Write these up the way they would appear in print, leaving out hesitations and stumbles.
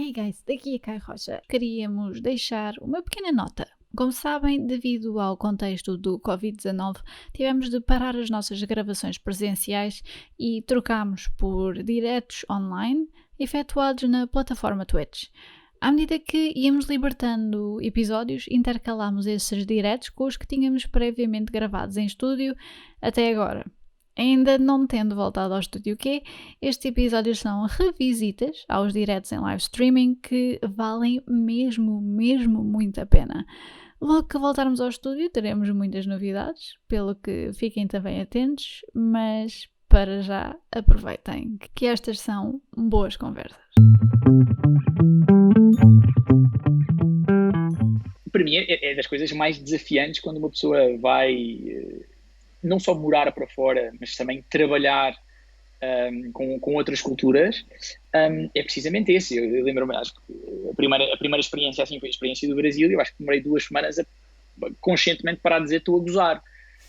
Hey guys, daqui é Caio Rocha. Queríamos deixar uma pequena nota. Como sabem, devido ao contexto do Covid-19, tivemos de parar as nossas gravações presenciais e trocámos por diretos online efetuados na plataforma Twitch. À medida que íamos libertando episódios, intercalámos esses diretos com os que tínhamos previamente gravados em estúdio até agora. Ainda não tendo voltado ao Estúdio Q, estes episódios são revisitas aos diretos em live streaming que valem mesmo muito a pena. Logo que voltarmos ao estúdio teremos muitas novidades, pelo que fiquem também atentos, mas para já aproveitem que estas são boas conversas. Para mim é das coisas mais desafiantes quando uma pessoa vai não só morar para fora, mas também trabalhar com outras culturas, é precisamente esse. Eu lembro-me, acho que a primeira experiência assim foi a experiência do Brasil. Eu acho que demorei 2 semanas a conscientemente parar de dizer estou a gozar,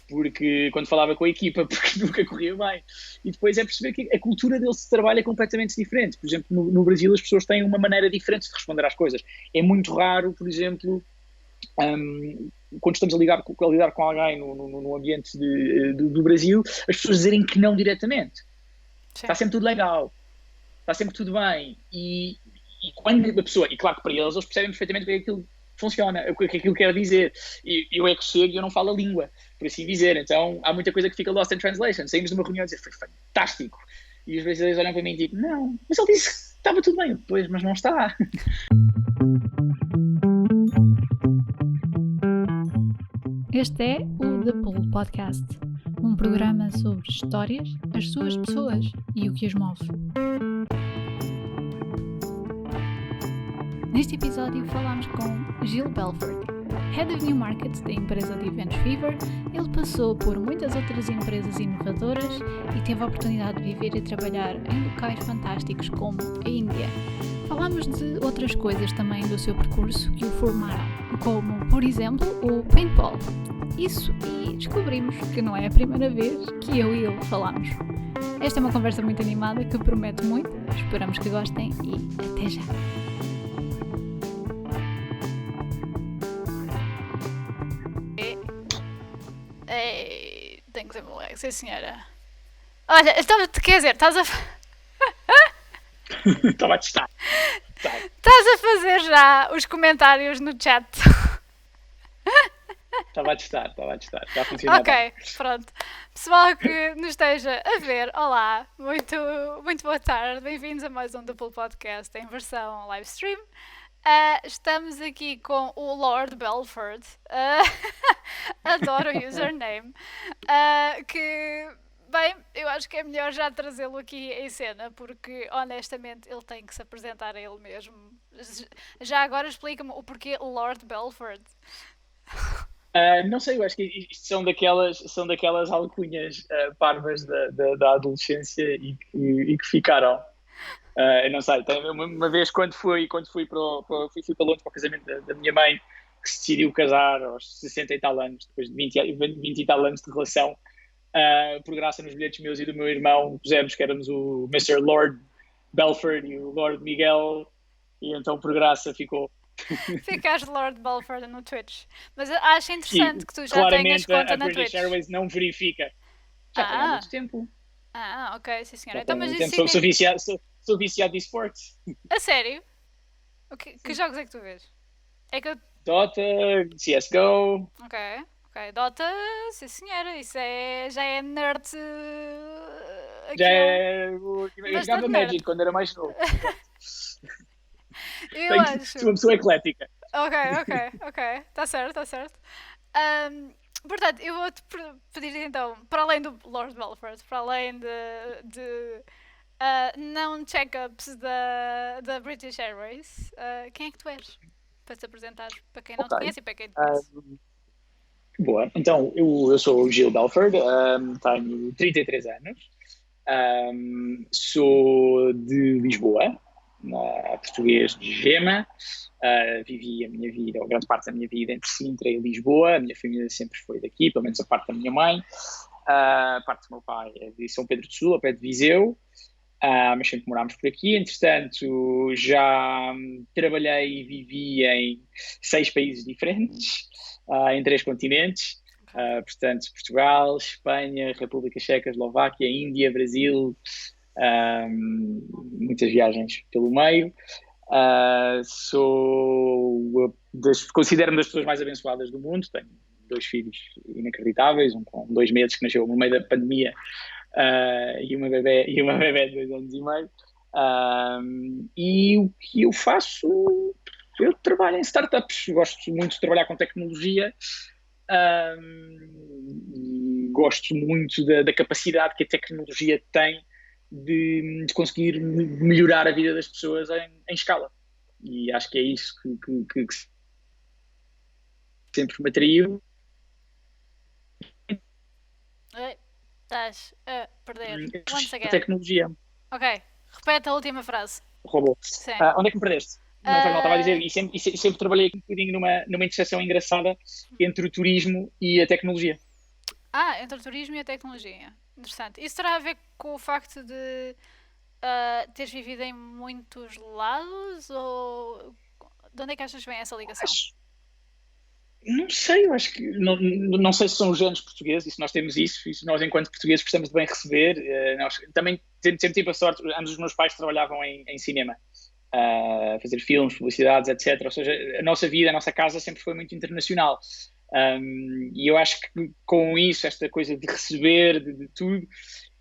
porque quando falava com a equipa, porque nunca corria bem. E depois é perceber que a cultura deles de trabalho é completamente diferente. Por exemplo, no Brasil as pessoas têm uma maneira diferente de responder às coisas. É muito raro, por exemplo, quando estamos a lidar com alguém no ambiente do Brasil, as pessoas dizerem que não diretamente. Sim. Está sempre tudo legal, está sempre tudo bem. E quando a pessoa, e claro que para eles percebem perfeitamente como é que aquilo funciona, o que aquilo quer dizer. E eu é que chego e eu não falo a língua, por assim dizer. Então há muita coisa que fica lost in translation. Saímos de uma reunião e dizer foi fantástico. E os brasileiros olham para mim e dizem não, mas ele disse que estava tudo bem. Pois, mas não está. Este é o The Pool Podcast, um programa sobre histórias, as suas pessoas e o que as move. Neste episódio falamos com Gil Belford, Head of New Markets da empresa de Eventos Fever. Ele passou por muitas outras empresas inovadoras e teve a oportunidade de viver e trabalhar em locais fantásticos como a Índia. Falámos de outras coisas também do seu percurso que o formaram, como, por exemplo, o paintball. Isso, e descobrimos que não é a primeira vez que eu e ele falamos. Esta é uma conversa muito animada que promete muito, esperamos que gostem e até já! Ei, tenho que ser moleque, sim senhora. Olha, quer dizer, estás a... Estava a testar. Estás a fazer já os comentários no chat. Estava a testar. Já funcionava. Ok, pronto. Pessoal que nos esteja a ver, olá. Muito boa tarde. Bem-vindos a mais um The Pool Podcast em versão live stream. Estamos aqui com o Lord Belford. Adoro o username. Que... Bem, eu acho que é melhor já trazê-lo aqui em cena, porque honestamente ele tem que se apresentar a ele mesmo. Já agora explica-me o porquê Lord Belford. Não sei, eu acho que isto são daquelas alcunhas parvas da adolescência e que ficaram. Eu não sei, uma vez quando fui para Londres para o casamento da minha mãe, que se decidiu casar aos 60 e tal anos, depois de 20 e tal anos de relação, por graça nos bilhetes meus e do meu irmão pusemos que éramos o Mr. Lord Belford e o Lord Miguel, e então por graça ficou. Ficaste Lord Belford no Twitch. Mas acho interessante que tu já tenhas conta na Twitch. Claramente a British Airways não verifica. Já tem há muito tempo. Ok, sim senhora. Então, mas isso sou viciado de esportes. A sério? Que jogos é que tu vês? É que eu... Dota, CSGO. Ok, Dota, sim senhora, isso já é nerd. Eu jogava Magic quando era mais novo. Eu acho. Sou uma pessoa eclética. Ok, está certo. Portanto, eu vou-te pedir então, para além do Lord Belford, para além de não check-ups da British Airways, quem é que tu és? Para te apresentar para quem não te conhece e para quem te conhece. Boa, então eu sou o Gil Belford, tenho 33 anos, sou de Lisboa, português de Gema, vivi a minha vida, ou grande parte da minha vida, entre Sintra e Lisboa. A minha família sempre foi daqui, pelo menos a parte da minha mãe. A parte do meu pai é de São Pedro do Sul, ao pé de Viseu. mas sempre morámos por aqui. Entretanto, já trabalhei e vivi em 6 países diferentes, em 3 continentes. Portanto, Portugal, Espanha, República Checa, Eslováquia, Índia, Brasil, muitas viagens pelo meio. Considero-me das pessoas mais abençoadas do mundo. Tenho 2 filhos inacreditáveis, um com 2 meses que nasceu no meio da pandemia, e uma bebé de 2 anos e meio. E o que eu faço? Eu trabalho em startups, gosto muito de trabalhar com tecnologia, e gosto muito da capacidade que a tecnologia tem de conseguir melhorar a vida das pessoas em escala. E acho que é isso que sempre me atraiu. Estás a perder. Once A again. tecnologia. Ok, repete a última frase. Robô. Sim. Onde é que me perdeste? Não faz mal, estava a dizer, e sempre trabalhei aqui um bocadinho numa interseção engraçada entre o turismo e a tecnologia. Entre o turismo e a tecnologia. Interessante. Isso terá a ver com o facto de teres vivido em muitos lados? Ou de onde é que achas que vem essa ligação? Não sei, eu acho que não sei se são os genes portugueses, e se nós temos isso, e se nós, enquanto portugueses, gostamos de bem receber. Nós também sempre tive a sorte, ambos os meus pais trabalhavam em cinema, fazer filmes, publicidades, etc. Ou seja, a nossa vida, a nossa casa sempre foi muito internacional. E eu acho que com isso, esta coisa de receber, de tudo,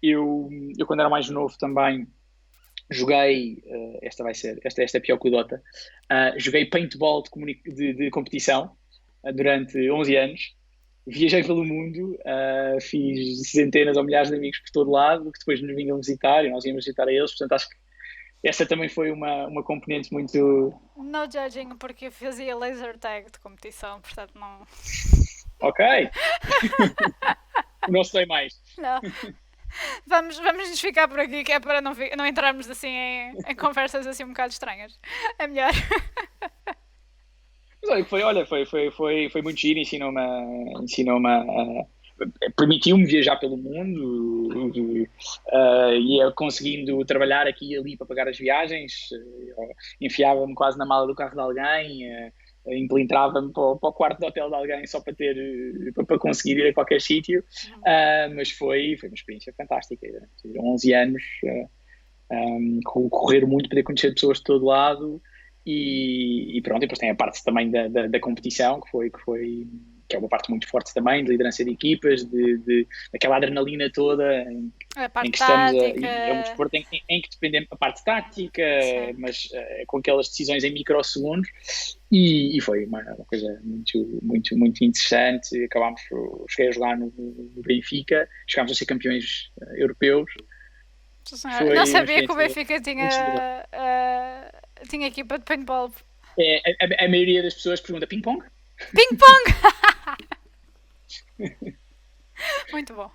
eu quando era mais novo também joguei, esta é pior que o Dota, joguei paintball de competição durante 11 anos. Viajei pelo mundo, fiz centenas ou milhares de amigos por todo lado, que depois nos vinham visitar e nós íamos visitar a eles. Portanto, acho que essa também foi uma componente muito... No judging, porque eu fazia laser tag de competição, portanto não... Ok! Não sei mais. Não. Vamos nos ficar por aqui, que é para não entrarmos assim em conversas assim um bocado estranhas. É melhor. Mas foi muito giro, permitiu-me viajar pelo mundo, ia conseguindo trabalhar aqui e ali para pagar as viagens, enfiava-me quase na mala do carro de alguém, emplintrava-me para o quarto de hotel de alguém só para conseguir ir a qualquer sítio, mas foi uma experiência fantástica. 11 anos, correr muito, poder conhecer pessoas de todo lado. E pronto, e depois tem a parte também da competição, que é uma parte muito forte também, de liderança de equipas, daquela adrenalina toda em que estamos é um desporto em que dependemos da parte tática, mas com aquelas decisões em microsegundos, e foi uma coisa muito, muito, muito interessante. Cheguei a jogar no Benfica, chegámos a ser campeões europeus. Não sabia que o Benfica tinha equipa de paintball. A maioria das pessoas pergunta ping-pong? Ping-pong! Muito bom.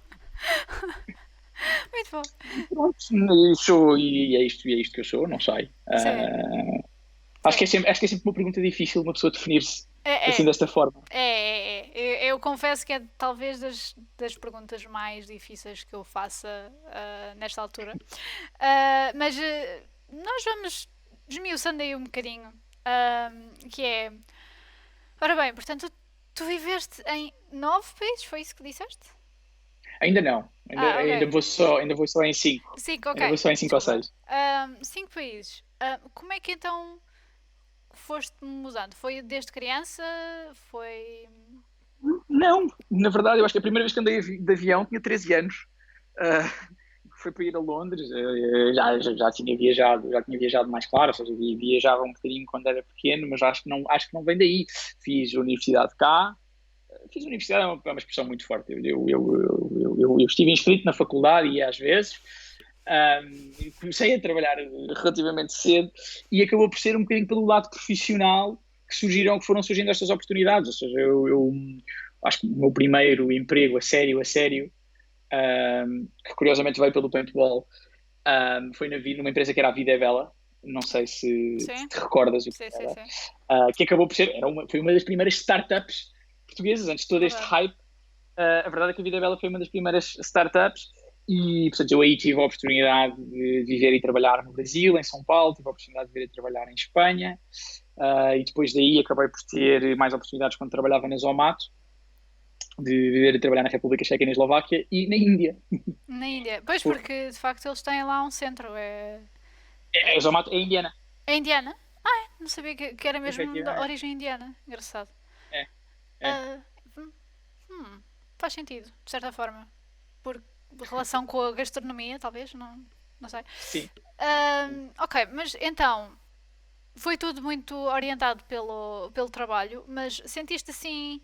Muito bom. Pronto, e é isto que eu sou, não sei. Acho que é sempre uma pergunta difícil uma pessoa definir-se assim desta forma. Eu confesso que é talvez das perguntas mais difíceis que eu faça nesta altura. Mas nós vamos desmiuçando aí um bocadinho. Que é... Ora bem, portanto, tu viveste em 9 países, foi isso que disseste? Ainda não. Ainda vou só em 5. 5, ok. Ainda vou só em 5 ou 6. 5 países. Como é que então foste mudando? Foi desde criança? Foi... Não, na verdade, eu acho que a primeira vez que andei de avião tinha 13 anos. Foi para ir a Londres. Já tinha viajado mais, claro, ou seja, viajava um bocadinho quando era pequeno, mas acho que não vem daí. Fiz a universidade cá. Fiz a universidade, é uma expressão muito forte. Eu estive inscrito na faculdade e às vezes comecei a trabalhar relativamente cedo e acabou por ser um bocadinho pelo lado profissional que foram surgindo estas oportunidades. Ou seja, eu acho que o meu primeiro emprego a sério, que curiosamente veio pelo paintball, foi numa empresa que era a Vida é Bela. Não sei se te recordas o que era. Que acabou por ser, foi uma das primeiras startups portuguesas, antes de todo este hype. A verdade é que a Vida é Bela foi uma das primeiras startups E, portanto, eu aí tive a oportunidade de viver e trabalhar no Brasil, em São Paulo, tive a oportunidade de viver e trabalhar em Espanha, e depois daí acabei por ter mais oportunidades quando trabalhava na Zomato, de viver e trabalhar na República Checa e na Eslováquia e na Índia. Na Índia. Pois Por- porque de facto eles têm lá um centro. a Zomato é indiana, É indiana? Não sabia que era mesmo da efetivamente. origem indiana. Engraçado. É, é, Ah, faz sentido, de certa forma. Por relação com a gastronomia, talvez, não sei. sim. Ok, mas então, foi tudo muito orientado pelo trabalho, mas sentiste assim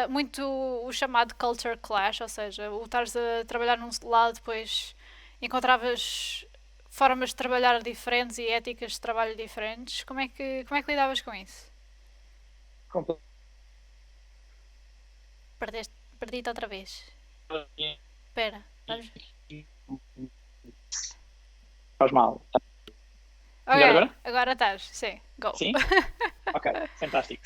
muito o chamado culture clash, ou seja, o estares a trabalhar num lado, depois encontravas formas de trabalhar diferentes e éticas de trabalho diferentes. Como é que lidavas com isso? Perdi-te outra vez. Espera, vamos. Faz mal. Melhor Ok, agora? agora estás, sim, go. Sim? Ok, fantástico.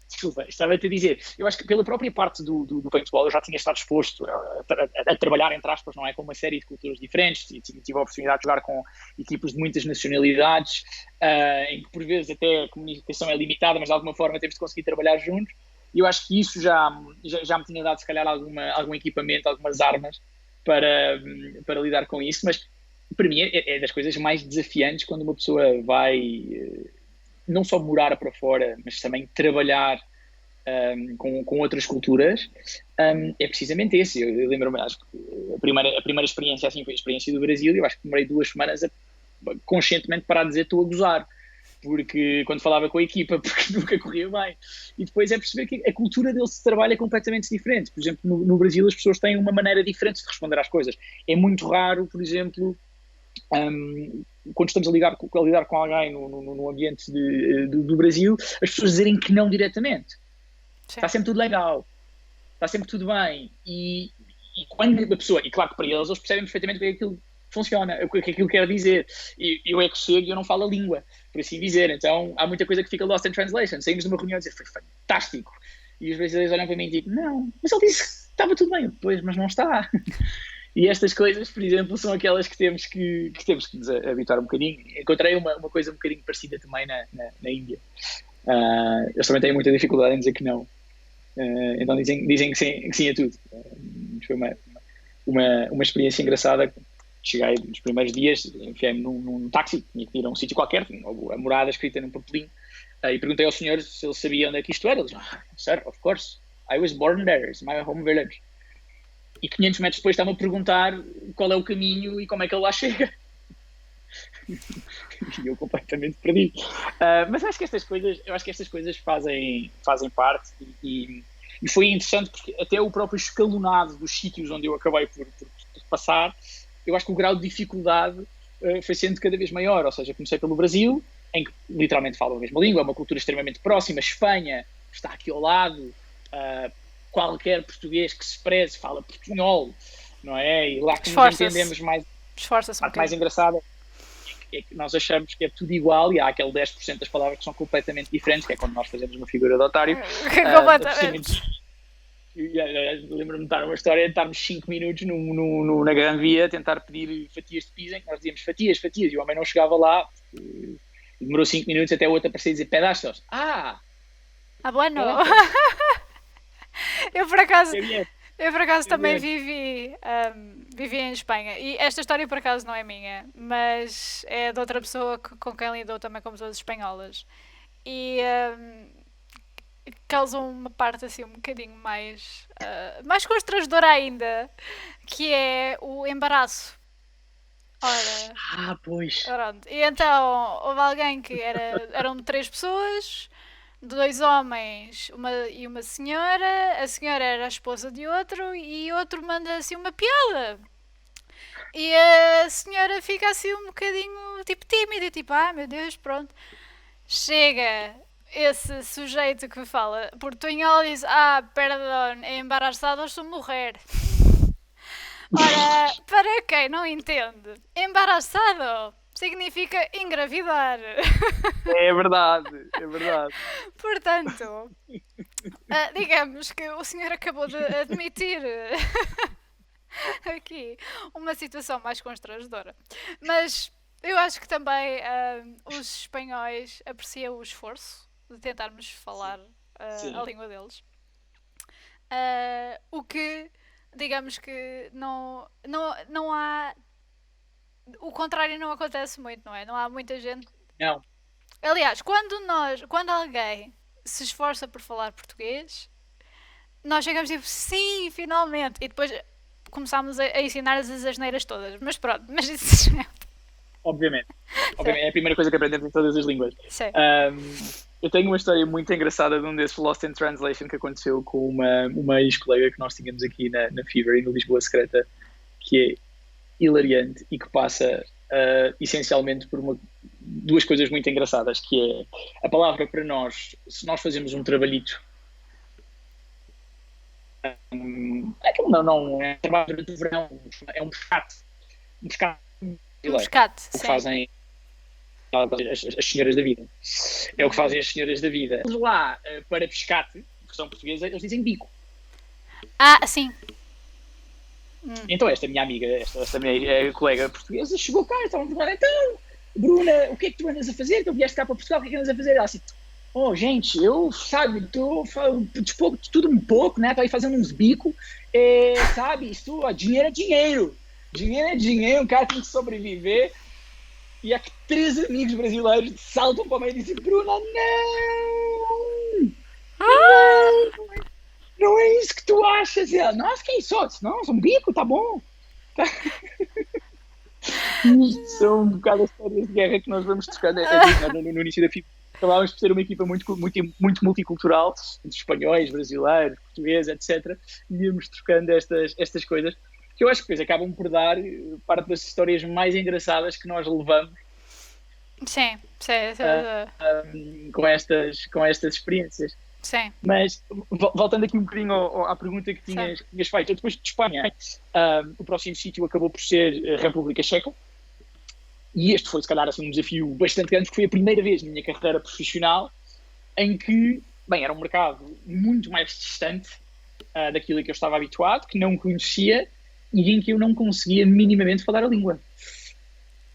Desculpa, estava-te a dizer, eu acho que pela própria parte do paintball eu já tinha estado exposto a trabalhar, entre aspas, não é, com uma série de culturas diferentes, e tive a oportunidade de jogar com equipas de muitas nacionalidades, em que por vezes até a comunicação é limitada, mas de alguma forma temos de conseguir trabalhar juntos, e eu acho que isso já me tinha dado se calhar algum equipamento, algumas armas para lidar com isso, mas para mim é das coisas mais desafiantes quando uma pessoa vai não só morar para fora, mas também trabalhar com outras culturas, é precisamente esse. Eu lembro-me, acho que a primeira experiência assim foi a experiência do Brasil, e eu acho que demorei 2 semanas a conscientemente parar de dizer estou a gozar, porque quando falava com a equipa, porque nunca corria bem. E depois é perceber que a cultura deles de trabalho é completamente diferente. Por exemplo, no Brasil as pessoas têm uma maneira diferente de responder às coisas. É muito raro, por exemplo, quando estamos a lidar com alguém no ambiente do Brasil, as pessoas dizerem que não diretamente. Está Sim. sempre tudo legal, está sempre tudo bem. E quando a pessoa, e claro que para eles percebem perfeitamente o que aquilo funciona, o que aquilo quer dizer. E eu é que chego e eu não falo a língua, por assim dizer. Então há muita coisa que fica lost in translation. Saímos de uma reunião e dizer foi fantástico. E os brasileiros olham para mim e dizem, não, mas ele disse que estava tudo bem. Pois, mas não está. E estas coisas, por exemplo, são aquelas que temos que nos habituar um bocadinho. Encontrei uma coisa um bocadinho parecida também na Índia. Eles também têm muita dificuldade em dizer que não. Então dizem que sim a tudo. Foi uma experiência engraçada. Cheguei nos primeiros dias, enfiei-me num táxi, tinha que ir a um sítio qualquer, tinha a morada escrita num papelinho, e perguntei ao senhor se ele sabia onde é que isto era. Ele disse, sir, of course, I was born there, it's my home village. E 500 metros depois está-me a perguntar qual é o caminho e como é que ele lá chega. E eu completamente perdido. Mas acho que estas coisas fazem parte e foi interessante porque até o próprio escalonado dos sítios onde eu acabei por passar, eu acho que o grau de dificuldade foi sendo cada vez maior. Ou seja, comecei pelo Brasil, em que literalmente falam a mesma língua, é uma cultura extremamente próxima. Espanha está aqui ao lado. Qualquer português que se preze fala portunhol, não é? E lá que nos Esforça-se. entendemos mais, Esforça-se a um parte mais bocadinho. engraçada é que nós achamos que é tudo igual e há aquele 10% das palavras que são completamente diferentes, que é quando nós fazemos uma figura de otário. Completamente. Lembro-me de estar uma história de estarmos 5 minutos na Gran Via a tentar pedir fatias de pizza, em que nós dizíamos fatias, e o homem não chegava lá. Demorou 5 minutos até o outro aparecer e dizer pedaços. Bueno. Pedaços. Eu por acaso, Que bien. eu por acaso Que também bien. vivi em Espanha. E esta história por acaso não é minha, mas é de outra pessoa com quem lidou também com pessoas espanholas. E causam uma parte assim um bocadinho mais constrangedora ainda, que é o embaraço. Ora, Pois. pronto. E então houve alguém que eram 3 pessoas, 2 homens e uma senhora. A senhora era a esposa de outro e outro manda assim uma piada. E a senhora fica assim um bocadinho tipo tímida, tipo, meu Deus, pronto. Chega esse sujeito que fala portunhol e diz, perdão, embaraçada sou mulher. Ora, para quem não entende, embaraçado significa engravidar. É verdade, é verdade. Portanto, digamos que o senhor acabou de admitir aqui uma situação mais constrangedora. Mas eu acho que também os espanhóis apreciam o esforço de tentarmos falar a Sim. língua deles. O que, digamos que não há. O contrário não acontece muito, não é? Não há muita gente. Não, Aliás, quando alguém se esforça por falar português, nós chegamos tipo, sim, finalmente. E depois começámos a ensinar as asneiras todas. Mas pronto, mas isso obviamente. sim, Obviamente. É a primeira coisa que aprendemos em todas as línguas. sim. Eu tenho uma história muito engraçada de um desses Lost in Translation que aconteceu com uma ex-colega que nós tínhamos aqui na Fever e no Lisboa Secreta, que é hilariante e que passa essencialmente por duas coisas muito engraçadas, que é a palavra para nós, se nós fazemos um trabalhito, aquilo não é um trabalho durante o verão, é um pescado Um brasileiro, pescado, o que sim. fazem as senhoras da vida. É o que fazem as senhoras da vida. Lá, para pescate, versão portuguesa, eles dizem bico. Ah, sim. Então esta minha amiga, esta minha colega portuguesa, chegou cá e estavam a perguntar, então, Bruna, o que é que tu andas a fazer? Tu vieste cá para Portugal, o que é que andas a fazer? Ela assim, oh, gente, eu, sabe, estou de tudo um pouco, né? Estou aí fazendo uns bicos, sabe, isso, ó, dinheiro é dinheiro. Dinheiro é dinheiro, um cara tem que sobreviver. E há que três amigos brasileiros saltam para o meio e dizem, Bruna, não! Não! Não é isso que tu achas. E ela, nossa, que é isso? Não, são um bico, tá bom. Isto são um bocado as histórias de guerra que nós vamos trocando. É giro, né? No início da FIBA acabávamos por ser uma equipa muito multicultural, entre espanhóis, brasileiros, portugueses, etc. E íamos trocando estas coisas, que eu acho que depois acabam por dar parte das histórias mais engraçadas que nós levamos Sim, sim, com estas experiências. sim, Mas, voltando aqui um bocadinho à pergunta que sim. tinhas feito, depois de Espanha, o próximo sítio acabou por ser a República Checa. E este foi, se calhar, assim, um desafio bastante grande, porque foi a primeira vez na minha carreira profissional em que, bem, era um mercado muito mais distante daquilo que eu estava habituado, que não conhecia e em que eu não conseguia minimamente falar a língua.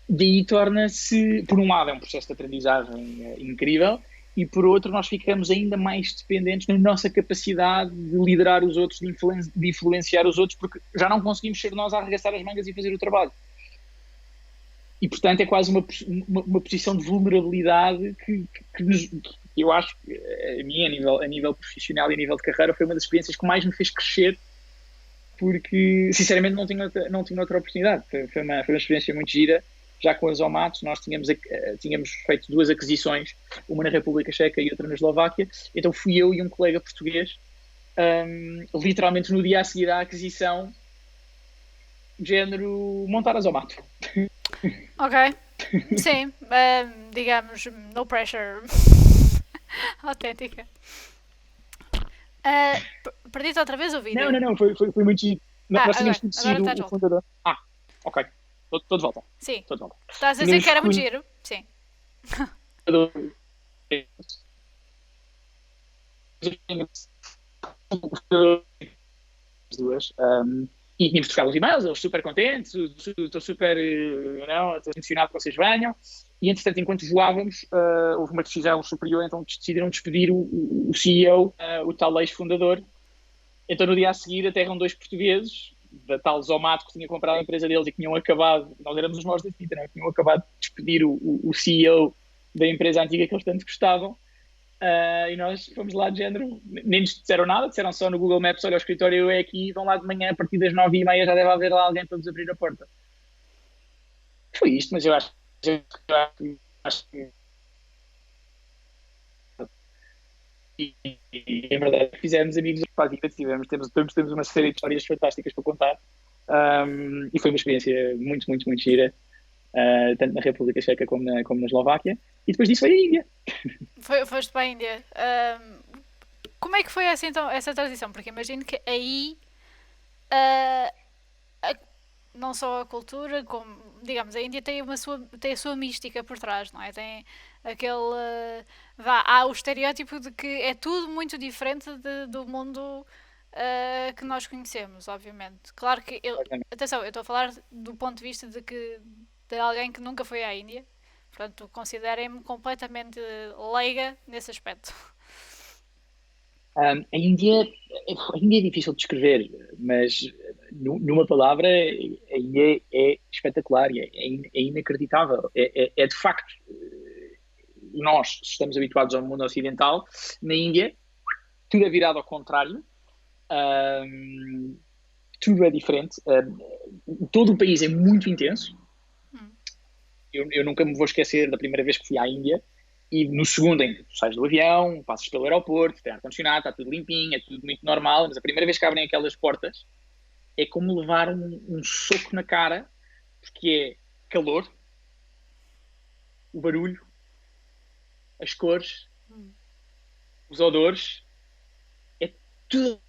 Daí torna-se, por um lado, é um processo de aprendizagem incrível, e por outro, nós ficamos ainda mais dependentes na nossa capacidade de liderar os outros, de influenciar os outros, porque já não conseguimos ser nós a arregaçar as mangas e fazer o trabalho. E, portanto, é quase uma posição de vulnerabilidade que eu acho que a mim, a nível profissional e a nível de carreira, foi uma das experiências que mais me fez crescer, porque, sinceramente, não tinha outra oportunidade. Foi uma experiência muito gira. Já com a Zomato, nós tínhamos feito duas aquisições, uma na República Checa e outra na Eslováquia. Então fui eu e um colega português, literalmente no dia a seguir à aquisição, de género, montar a Zomato. Ok. Sim, digamos, no pressure. Autêntica. Perdi-te outra vez o vídeo. Não, foi muito giro. Nós tínhamos Agora conhecido estás de o volta. fundador. Ok. Estou de volta. Sim. Estou de volta. Estás a dizer Tínhamos que era muito conhecido giro? Sim. o fundador as duas. E tínhamos trocado os e-mails, eles super contentes, estou super estou emocionado que vocês venham. E, entretanto, enquanto voávamos, houve uma decisão superior, então decidiram despedir o CEO, o tal ex-fundador. Então, no dia a seguir, aterram dois portugueses, da tal Zomato, que tinha comprado a empresa deles e que tinham acabado, nós éramos os maiores da fita, não? Que tinham acabado de despedir o CEO da empresa antiga que eles tanto gostavam. E nós fomos lá de género, nem nos disseram nada, disseram só no Google Maps, olha, o escritório é aqui, vão lá de manhã a partir das 9h30, já deve haver lá alguém para vos abrir a porta. Foi isto, mas eu acho que em verdade fizemos amigos para a vida, temos uma série de histórias fantásticas para contar, e foi uma experiência muito, muito, muito gira, tanto na República Checa como na Eslováquia, e depois disso foi a Índia. Foste para a Índia. Como é que foi então, essa transição? Porque imagino que aí ah, não só a cultura, como, digamos, a Índia tem a sua mística por trás, não é? Tem aquele. Há o estereótipo de que é tudo muito diferente do mundo que nós conhecemos, obviamente. Claro que atenção, eu estou a falar do ponto de vista de alguém que nunca foi à Índia. Portanto, considerem-me completamente leiga nesse aspecto. A Índia é difícil de descrever, mas numa palavra, a Índia é espetacular, é inacreditável. É de facto, nós estamos habituados ao mundo ocidental, na Índia tudo é virado ao contrário, um, tudo é diferente, todo o país é muito intenso. Eu nunca me vou esquecer da primeira vez que fui à Índia e no segundo em que tu sais do avião, passas pelo aeroporto, tem ar-condicionado, está tudo limpinho, é tudo muito normal, mas a primeira vez que abrem aquelas portas é como levar um soco na cara, porque é calor, o barulho, as cores, os odores, é tudo,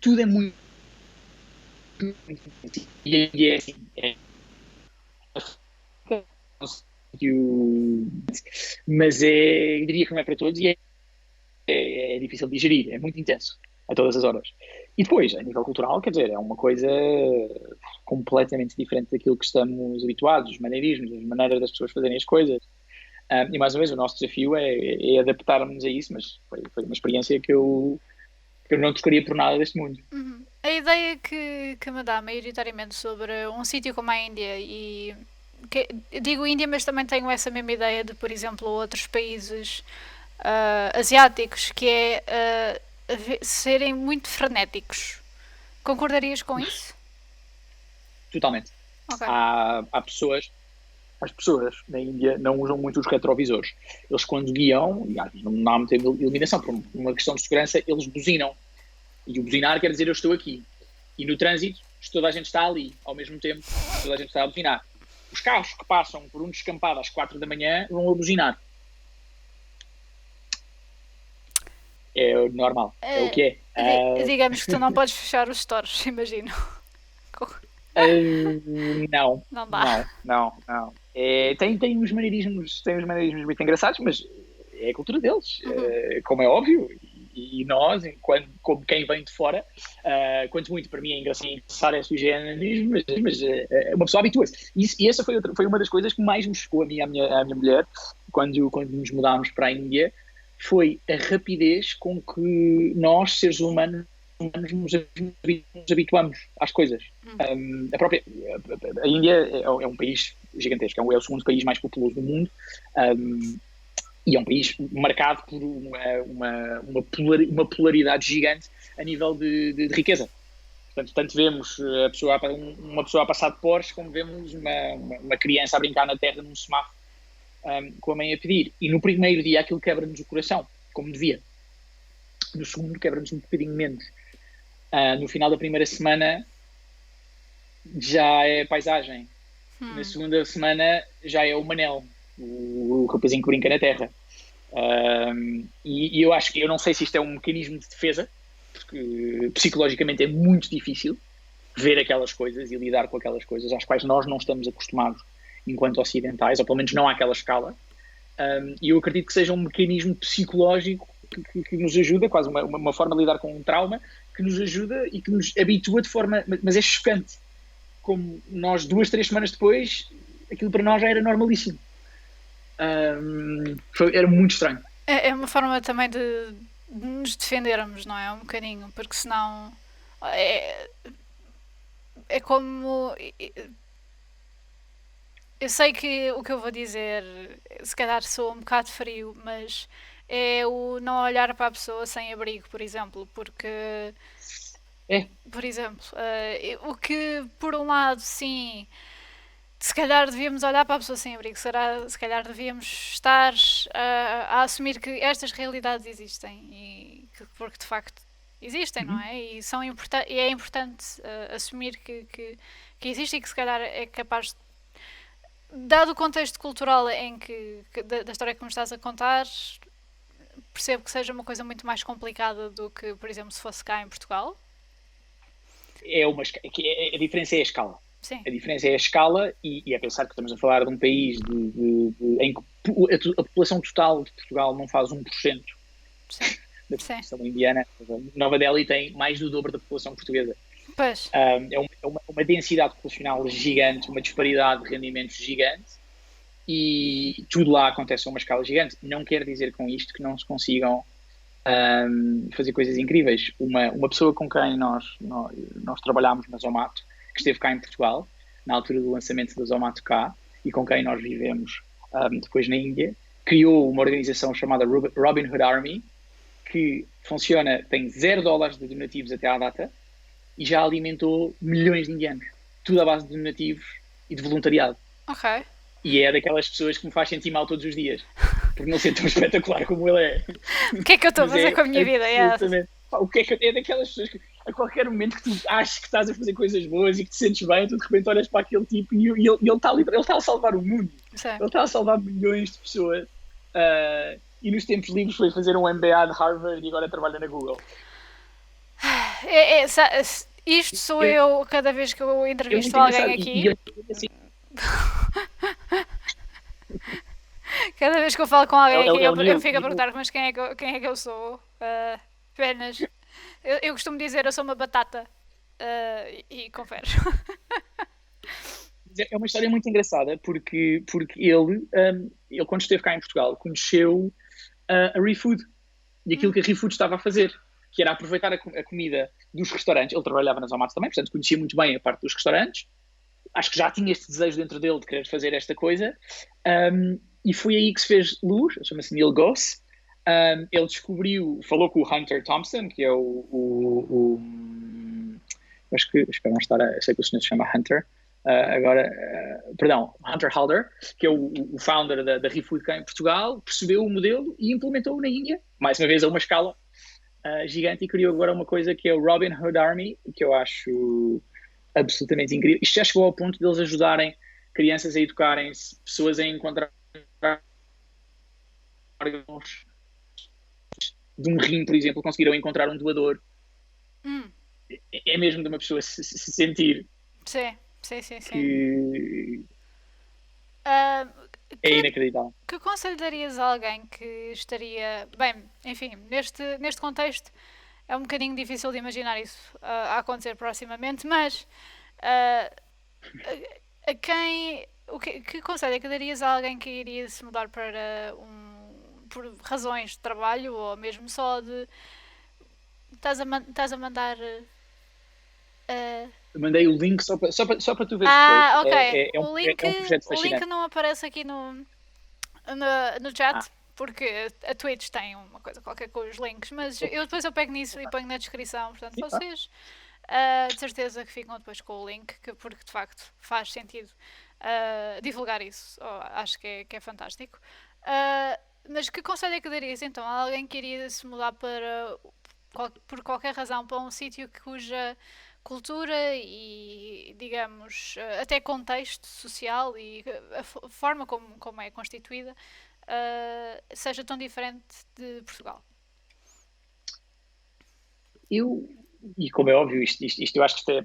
tudo é muito. E é assim, mas eu diria que não é para todos e é difícil de digerir, é muito intenso a todas as horas. E depois, a nível cultural, quer dizer, é uma coisa completamente diferente daquilo que estamos habituados, os maneirismos, as maneiras das pessoas fazerem as coisas. E mais uma vez, o nosso desafio é adaptarmos a isso, mas foi uma experiência que eu não trocaria por nada deste mundo. A ideia que me dá maioritariamente sobre um sítio como a Índia digo Índia, mas também tenho essa mesma ideia de, por exemplo, outros países asiáticos, que é serem muito frenéticos. Concordarias com isso? Totalmente. Ok. Há pessoas, as pessoas na Índia não usam muito os retrovisores. Eles quando guiam, e não há muita iluminação, por uma questão de segurança, eles buzinam. E o buzinar quer dizer eu estou aqui. E no trânsito, toda a gente está ali, ao mesmo tempo, toda a gente está a buzinar. Os carros que passam por um descampado às 4 da manhã vão a buzinar. É normal, é o que é. Digamos que tu não podes fechar os stores, imagino. Não, Não dá. não. Tem uns maneirismos muito engraçados, mas é a cultura deles, como é óbvio. E nós, como quem vem de fora, quanto muito para mim é engraçado esse higienismo, mas uma pessoa habitua-se. E essa foi uma das coisas que mais me chocou a mim e à minha mulher, quando nos mudámos para a Índia, foi a rapidez com que nós, seres humanos, nos habituamos às coisas. A Índia é um país gigantesco, é o segundo país mais populoso do mundo, e é um país marcado por uma polaridade gigante a nível de riqueza. Portanto, tanto vemos uma pessoa a passar de Porsche, como vemos uma criança a brincar na terra num semáforo com a mãe a pedir. E no primeiro dia aquilo quebra-nos o coração, como devia. No segundo quebra-nos um bocadinho menos. No final da primeira semana já é paisagem. Na segunda semana já é o Manel, o rapazinho que brinca na terra. E eu não sei se isto é um mecanismo de defesa, porque psicologicamente é muito difícil ver aquelas coisas e lidar com aquelas coisas às quais nós não estamos acostumados enquanto ocidentais, ou pelo menos não àquela escala. E eu acredito que seja um mecanismo psicológico que nos ajuda, quase uma forma de lidar com um trauma, que nos ajuda e que nos habitua de forma... Mas é chocante. Como nós, 2, 3 semanas depois, aquilo para nós já era normalíssimo. Era muito estranho. É uma forma também de nos defendermos, não é? Um bocadinho, porque senão é como... Eu sei que o que eu vou dizer se calhar soa um bocado frio, mas é o não olhar para a pessoa sem abrigo, por exemplo, porque por exemplo, o que por um lado sim, se calhar devíamos olhar para a pessoa sem abrigo, se calhar devíamos estar a assumir que estas realidades existem e porque de facto existem, não é? E é importante assumir que existe e que se calhar é capaz de, dado o contexto cultural da história que me estás a contar, percebo que seja uma coisa muito mais complicada do que, por exemplo, se fosse cá em Portugal. A diferença é a escala. Sim. A diferença é a escala e é pensar que estamos a falar de um país em que a população total de Portugal não faz 1%. Sim. da população indiana. Nova Delhi tem mais do dobro da população portuguesa. Pois. É uma densidade populacional gigante, uma disparidade de rendimentos gigante, e tudo lá acontece a uma escala gigante. Não quer dizer com isto que não se consigam fazer coisas incríveis. Uma pessoa com quem nós trabalhámos na Zomato, que esteve cá em Portugal, na altura do lançamento da Zomato cá, e com quem nós vivemos depois na Índia, criou uma organização chamada Robin Hood Army, que funciona, tem $0 de donativos até à data, e já alimentou milhões de indianos. Tudo à base de donativos e de voluntariado. Ok. E é daquelas pessoas que me faz sentir mal todos os dias, por não ser tão espetacular como ele é. O que é que eu estou a fazer com a minha vida? O que é daquelas pessoas que a qualquer momento que tu achas que estás a fazer coisas boas e que te sentes bem, tu de repente olhas para aquele tipo e ele está a salvar o mundo. Sim. Ele está a salvar milhões de pessoas. E nos tempos livres foi fazer um MBA de Harvard e agora trabalha na Google. Isto sou eu cada vez que eu entrevisto alguém aqui. Assim, cada vez que eu falo com alguém aqui, eu fico a perguntar, mas quem é que eu sou? Apenas. Eu costumo dizer, eu sou uma batata. E confere. É uma história muito engraçada, porque ele quando esteve cá em Portugal, conheceu a ReFood e aquilo que a ReFood estava a fazer, que era aproveitar a comida dos restaurantes. Ele trabalhava nas Zomato também, portanto conhecia muito bem a parte dos restaurantes. Acho que já tinha este desejo dentro dele de querer fazer esta coisa, e foi aí que se fez luz. Chama-se Neil Goss. Ele falou com o Hunter Thompson, que é acho que, espero não estar eu sei que o senhor se chama Hunter, Hunter Halder, que é o founder da ReFood cá em Portugal, percebeu o modelo e implementou-o na Índia, mais uma vez a uma escala gigante, e criou agora uma coisa que é o Robin Hood Army, que eu acho absolutamente incrível. Isto já chegou ao ponto de eles ajudarem crianças a educarem-se, pessoas a encontrar órgãos de um rim, por exemplo, conseguiram encontrar um doador. É mesmo de uma pessoa se sentir sim. que é inacreditável. Que conselho darias a alguém que estaria... Bem, enfim, neste contexto é um bocadinho difícil de imaginar isso a acontecer proximamente, mas que conselho é que darias a alguém que iria se mudar para por razões de trabalho, ou mesmo só de... Estás a mandar... Mandei o link só para tu ver depois. Ok. É um projeto fascinante. O link não aparece aqui no chat, porque a Twitch tem uma coisa qualquer com os links, mas depois eu pego nisso e ponho na descrição. Portanto, vocês de certeza que ficam depois com o link, porque de facto faz sentido divulgar isso. Acho que é fantástico. Mas que conselho é que darias então a alguém que iria se mudar por qualquer razão para um sítio cuja cultura e, digamos, até contexto social e a forma como é constituída seja tão diferente de Portugal? E como é óbvio, isto eu acho que é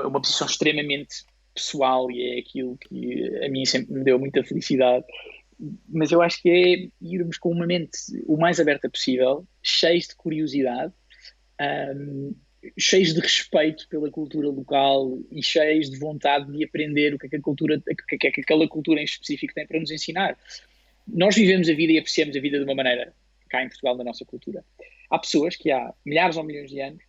uma posição extremamente pessoal, e é aquilo que a mim sempre me deu muita felicidade, mas eu acho que é irmos com uma mente o mais aberta possível, cheios de curiosidade, cheios de respeito pela cultura local e cheios de vontade de aprender o que é que aquela cultura em específico tem para nos ensinar. Nós vivemos a vida e apreciamos a vida de uma maneira, cá em Portugal, na nossa cultura. Há pessoas que há milhares ou milhões de anos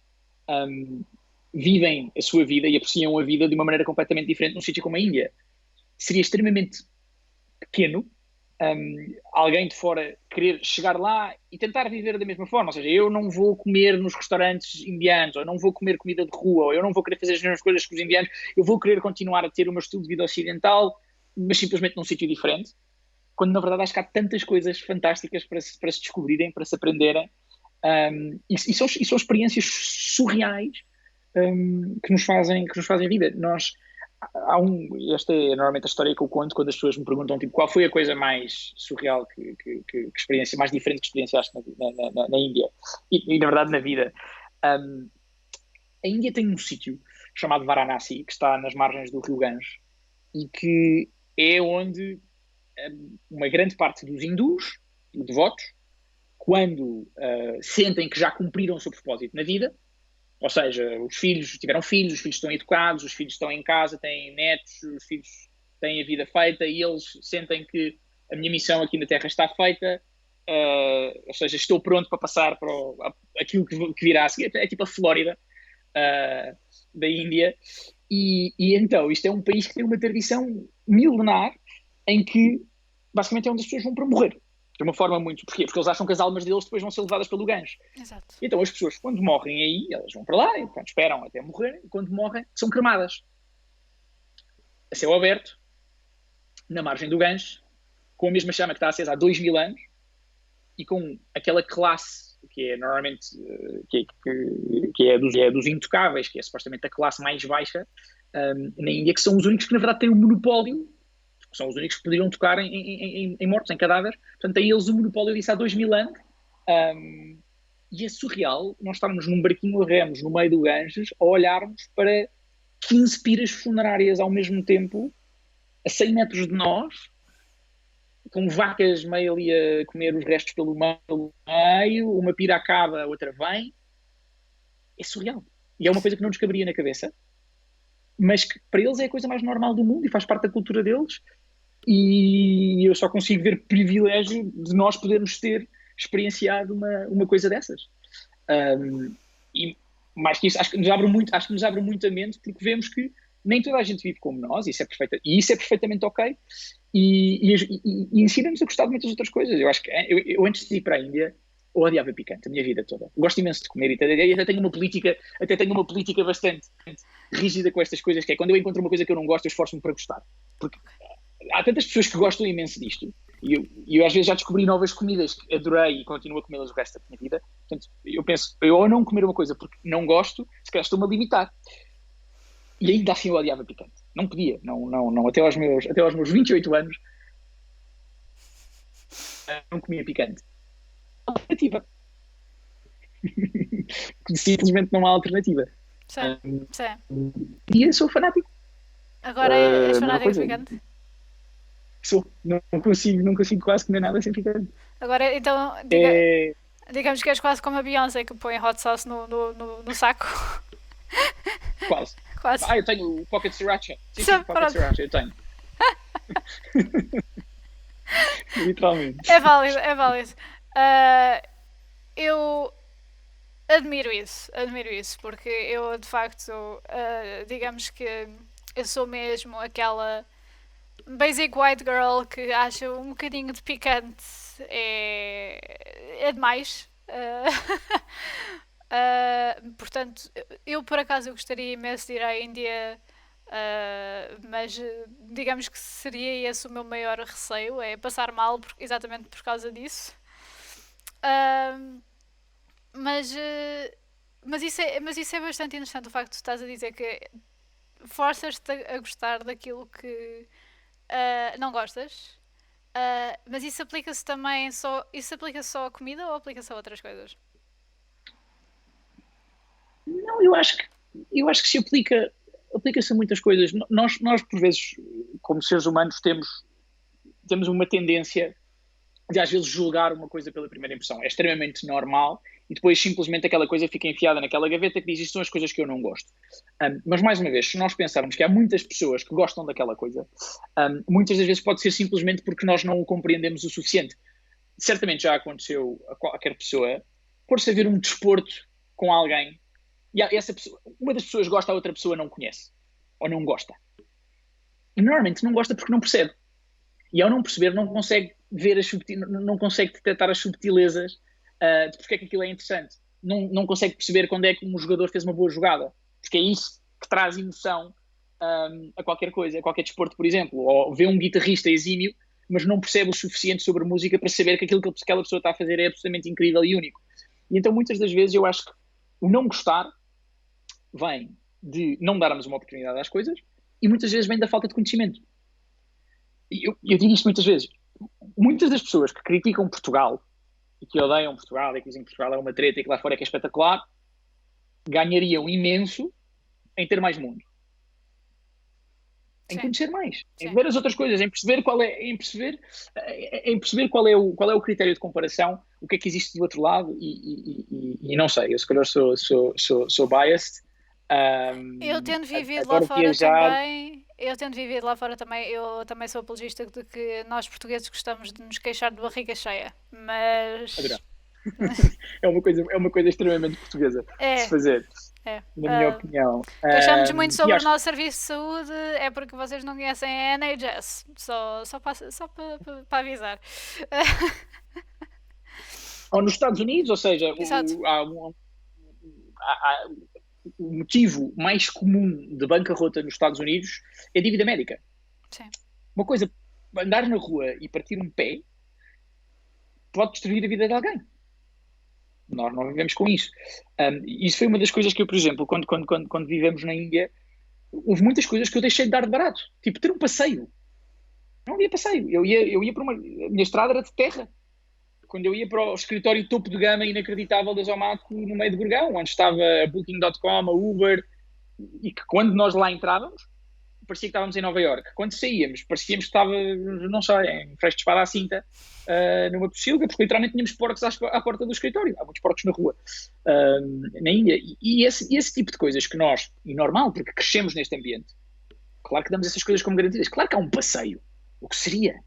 vivem a sua vida e apreciam a vida de uma maneira completamente diferente num sítio como a Índia. Seria extremamente pequeno alguém de fora querer chegar lá e tentar viver da mesma forma. Ou seja, eu não vou comer nos restaurantes indianos, ou eu não vou comer comida de rua, ou eu não vou querer fazer as mesmas coisas que os indianos, eu vou querer continuar a ter o meu estilo de vida ocidental, mas simplesmente num sítio diferente, quando na verdade acho que há tantas coisas fantásticas para se descobrirem, para se aprenderem, e são experiências surreais que nos fazem vida. Esta é normalmente a história que eu conto quando as pessoas me perguntam tipo, qual foi a coisa mais surreal que experiência, mais diferente que experienciaste na Índia e na verdade na vida. A Índia tem um sítio chamado Varanasi, que está nas margens do rio Ganges, e que é onde uma grande parte dos hindus, devotos, quando sentem que já cumpriram o seu propósito na vida, ou seja, os filhos tiveram filhos, os filhos estão educados, os filhos estão em casa, têm netos, os filhos têm a vida feita e eles sentem que a minha missão aqui na Terra está feita, ou seja, estou pronto para passar para aquilo que virá a seguir. É tipo a Flórida da Índia. E então, isto é um país que tem uma tradição milenar em que basicamente é onde as pessoas vão para morrer. De uma forma muito... Porquê? Porque eles acham que as almas deles depois vão ser levadas pelo gancho. Exato. E então as pessoas, quando morrem aí, elas vão para lá e portanto, esperam até morrer, e quando morrem, são cremadas. A céu aberto, na margem do gancho, com a mesma chama que está acesa há 2000 anos, e com aquela classe que é normalmente que é dos intocáveis, que é supostamente a classe mais baixa na Índia, que são os únicos que na verdade têm o monopólio, são os únicos que poderiam tocar em mortos, em cadáveres. Portanto, têm eles o monopólio disso há 2000 anos. E é surreal nós estarmos num barquinho a remos no meio do Ganges a olharmos para 15 piras funerárias ao mesmo tempo, a 100 metros de nós, com vacas meio ali a comer os restos pelo meio, uma pira acaba, a outra vem. É surreal. E é uma coisa que não nos caberia na cabeça, mas que para eles é a coisa mais normal do mundo e faz parte da cultura deles. E eu só consigo ver privilégio de nós podermos ter experienciado uma coisa dessas. E mais que isso, acho que nos abre muito a mente, porque vemos que nem toda a gente vive como nós, e isso é perfeitamente ok, e ensina-nos a gostar de muitas outras coisas. Eu acho que eu antes de ir para a Índia, eu odiava picante a minha vida toda. Gosto imenso de comer e até tenho uma política bastante rígida com estas coisas, que é quando eu encontro uma coisa que eu não gosto, eu esforço-me para gostar. Porque há tantas pessoas que gostam imenso disto, e eu às vezes já descobri novas comidas que adorei e continuo a comê-las o resto da minha vida. Portanto, eu penso, eu ao não comer uma coisa porque não gosto, se calhar estou-me a limitar. E ainda assim eu odiava picante. Não podia, não. Até aos meus 28 anos não comia picante. Alternativa. Simplesmente não há alternativa. Sim. E eu sou fanático. Agora és fanático de picante? Não consigo quase comer nada sem picante. Agora, então, digamos que és quase como a Beyoncé, que põe hot sauce no saco. Quase. Eu tenho o Pocket Sriracha. Sim, Pocket Sriracha, eu tenho. Literalmente. É válido. Eu admiro isso, porque eu, de facto, digamos que eu sou mesmo aquela basic white girl que acha um bocadinho de picante é demais. Portanto, eu por acaso gostaria imenso de ir à Índia, mas digamos que seria esse o meu maior receio, é passar mal exatamente por causa disso. Mas isso é bastante interessante, o facto de tu estás a dizer que forças-te a gostar daquilo que não gostas. Mas isso aplica-se também só a comida ou aplica-se a outras coisas? Não, eu acho que se aplica-se a muitas coisas. Nós por vezes, como seres humanos, temos uma tendência de às vezes julgar uma coisa pela primeira impressão. É extremamente normal e depois simplesmente aquela coisa fica enfiada naquela gaveta que diz isto são as coisas que eu não gosto. Mas mais uma vez, se nós pensarmos que há muitas pessoas que gostam daquela coisa, muitas das vezes pode ser simplesmente porque nós não o compreendemos o suficiente. Certamente já aconteceu a qualquer pessoa pôr-se a ver um desporto com alguém e uma das pessoas gosta, a outra pessoa não conhece ou não gosta. E normalmente não gosta porque não percebe. E ao não perceber não consegue ver não consegue detectar as subtilezas de porque é que aquilo é interessante. Não consegue perceber quando é que um jogador fez uma boa jogada. Porque é isso que traz emoção a qualquer coisa, a qualquer desporto, por exemplo. Ou vê um guitarrista exímio, mas não percebe o suficiente sobre música para saber que aquilo que aquela pessoa está a fazer é absolutamente incrível e único. E então muitas das vezes eu acho que o não gostar vem de não darmos uma oportunidade às coisas e muitas vezes vem da falta de conhecimento. E eu digo isto muitas vezes. Muitas das pessoas que criticam Portugal e que odeiam Portugal e que dizem que Portugal é uma treta e que lá fora é que é espetacular, ganhariam imenso em ter mais mundo. Em conhecer mais, em ver as outras coisas, em perceber qual é o critério de comparação, o que é que existe do outro lado e não sei, eu se calhar sou biased. Eu tendo vivido lá Adoro fora viajar. também, eu também sou apologista de que nós portugueses gostamos de nos queixar de barriga cheia, mas Adoramos. É uma coisa extremamente portuguesa de se é, fazer, é. na minha opinião. Queixamos muito E sobre o acho que nosso serviço de saúde, é porque vocês não conhecem a NHS, só para avisar. ou nos Estados Unidos, ou seja, Exato, há- o motivo mais comum de bancarrota nos Estados Unidos é dívida médica. sim, Uma coisa, andar na rua e partir um pé pode destruir a vida de alguém. Nós não vivemos com isso. Isso foi uma das coisas que eu, por exemplo, quando vivemos na Índia, houve muitas coisas que eu deixei de dar de barato. Tipo, ter um passeio. Não havia passeio. Eu ia para a minha estrada era de terra. Quando eu ia para o escritório topo de gama inacreditável da Zomato no meio de Gurgão, onde estava a Booking.com, a Uber, e que quando nós lá entrávamos, parecia que estávamos em Nova Iorque. Quando saíamos, parecíamos que estávamos, não sei, em Freixo de Espada à Cinta, numa pocilga, porque literalmente tínhamos porcos à porta do escritório. Há muitos porcos na rua, na Índia. E esse tipo de coisas que nós, e normal, porque crescemos neste ambiente, claro que damos essas coisas como garantidas. Claro que há um passeio. O que seria?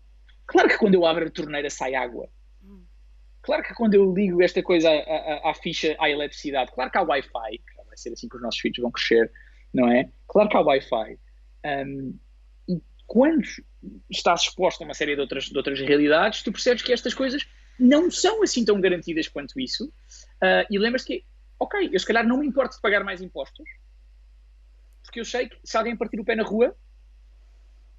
Claro que quando eu abro a torneira sai água. Claro que quando eu ligo esta coisa à ficha, à eletricidade, claro que há Wi-Fi, que vai ser assim que os nossos filhos vão crescer, não é? Claro que há Wi-Fi. E quando estás exposto a uma série de outras realidades, tu percebes que estas coisas não são assim tão garantidas quanto isso. E lembras-te que, ok, eu se calhar não me importo de pagar mais impostos, porque eu sei que se alguém partir o pé na rua,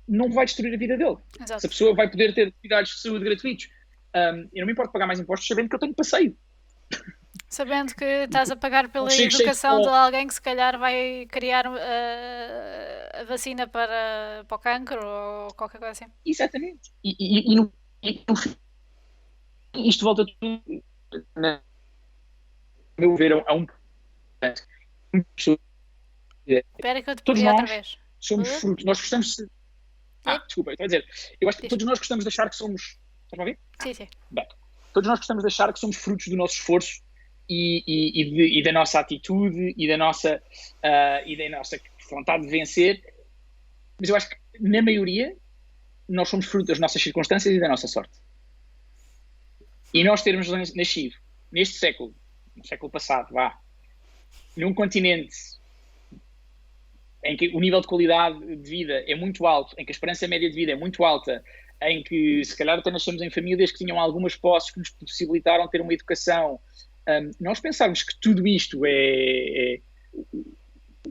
não vai destruir a vida dele. exato. Se a pessoa vai poder ter cuidados de saúde gratuitos, eu não me importo de pagar mais impostos sabendo que eu tenho passeio. Sabendo que estás a pagar pela Chego cheio de educação de fome. alguém que se calhar vai criar a vacina para o cancro ou qualquer coisa assim. Exatamente. E no fim, isto volta tudo, a meu ver, a um Espera que eu te todos perdi outra nós vez. somos frutos. Nós gostamos de. Desculpa, eu estou a dizer. Eu acho que Diz. todos nós gostamos de achar que somos. Estás a ouvir? Sim, sim. Bem, todos nós gostamos de achar que somos frutos do nosso esforço e da nossa atitude e da nossa vontade de vencer. Mas eu acho que, na maioria, nós somos fruto das nossas circunstâncias e da nossa sorte. E nós termos nascido neste século, no século passado, num continente em que o nível de qualidade de vida é muito alto, em que a esperança média de vida é muito alta, em que se calhar até nascemos em famílias que tinham algumas posses que nos possibilitaram ter uma educação, nós pensarmos que tudo isto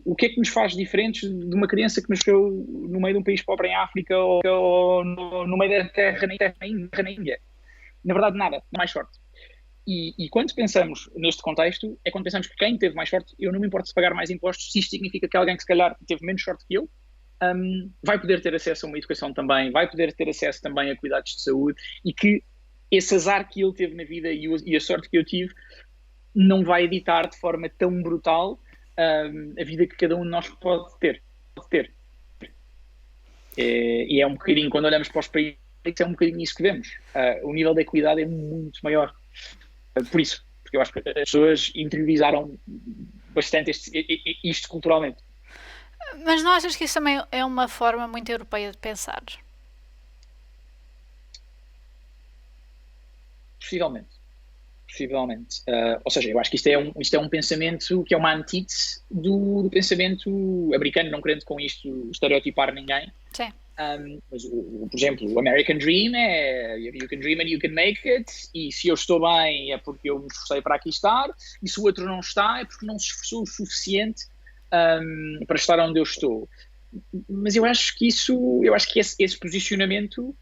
o que é que nos faz diferentes de uma criança que nasceu no meio de um país pobre em África ou no meio da terra na Índia? Na verdade, nada, não mais sorte. E quando pensamos neste contexto, é quando pensamos que quem teve mais sorte, eu não me importo de pagar mais impostos, se isto significa que alguém que se calhar teve menos sorte que eu, vai poder ter acesso a uma educação também, vai poder ter acesso também a cuidados de saúde e que esse azar que ele teve na vida e a sorte que eu tive não vai editar de forma tão brutal a vida que cada um de nós pode ter. E é um bocadinho, quando olhamos para os países, é um bocadinho isso que vemos. O nível de equidade é muito maior. Por isso, porque eu acho que as pessoas interiorizaram bastante isto culturalmente. Mas não achas que isso também é uma forma muito europeia de pensar? Possivelmente. Ou seja, eu acho que isto é um pensamento que é uma antítese do pensamento americano, não querendo com isto estereotipar ninguém. Sim. Mas, por exemplo, o American Dream é you can dream and you can make it, e se eu estou bem é porque eu me esforcei para aqui estar, e se o outro não está é porque não se esforçou o suficiente para estar onde eu estou. Mas eu acho que esse posicionamento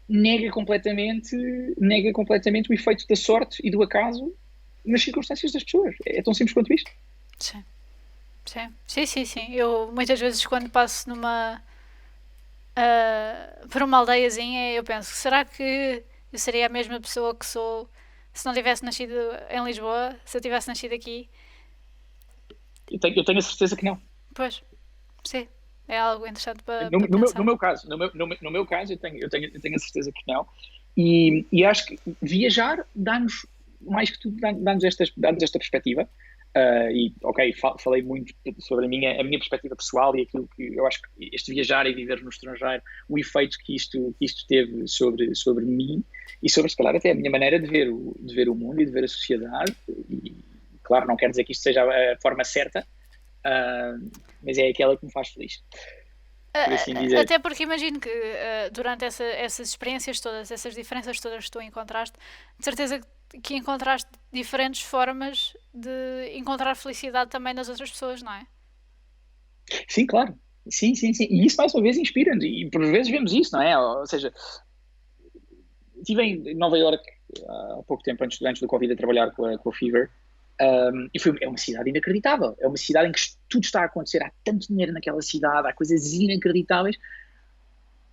nega completamente o efeito da sorte e do acaso nas circunstâncias das pessoas. É tão simples quanto isto. Sim. Eu muitas vezes quando passo por uma aldeiazinha eu penso, será que eu seria a mesma pessoa que sou se não tivesse nascido em Lisboa, se eu tivesse nascido aqui? Eu tenho a certeza que não. Pois, sim. É algo interessante para no pensar. No meu caso, eu tenho a certeza que não. E acho que viajar dá-nos, mais que tudo, dá-nos esta perspectiva. E, ok, falei muito sobre a minha perspectiva pessoal e aquilo que eu acho que este viajar e viver no estrangeiro, o efeito que isto teve sobre mim e sobre, se calhar, até a minha maneira de ver o mundo e de ver a sociedade. E, claro, não quero dizer que isto seja a forma certa, mas é aquela que me faz feliz, por assim dizer. Até porque imagino que durante essas experiências todas, essas diferenças todas que tu encontraste, de certeza que encontraste diferentes formas de encontrar felicidade também nas outras pessoas, não é? Sim, claro. Sim, sim, sim. E isso, mais uma vez, inspira-nos. E por vezes vemos isso, não é? Ou seja, estive em Nova Iorque há pouco tempo, antes do Covid, a trabalhar com a Fever. É uma cidade inacreditável. É uma cidade em que tudo está a acontecer. Há tanto dinheiro naquela cidade, há coisas inacreditáveis.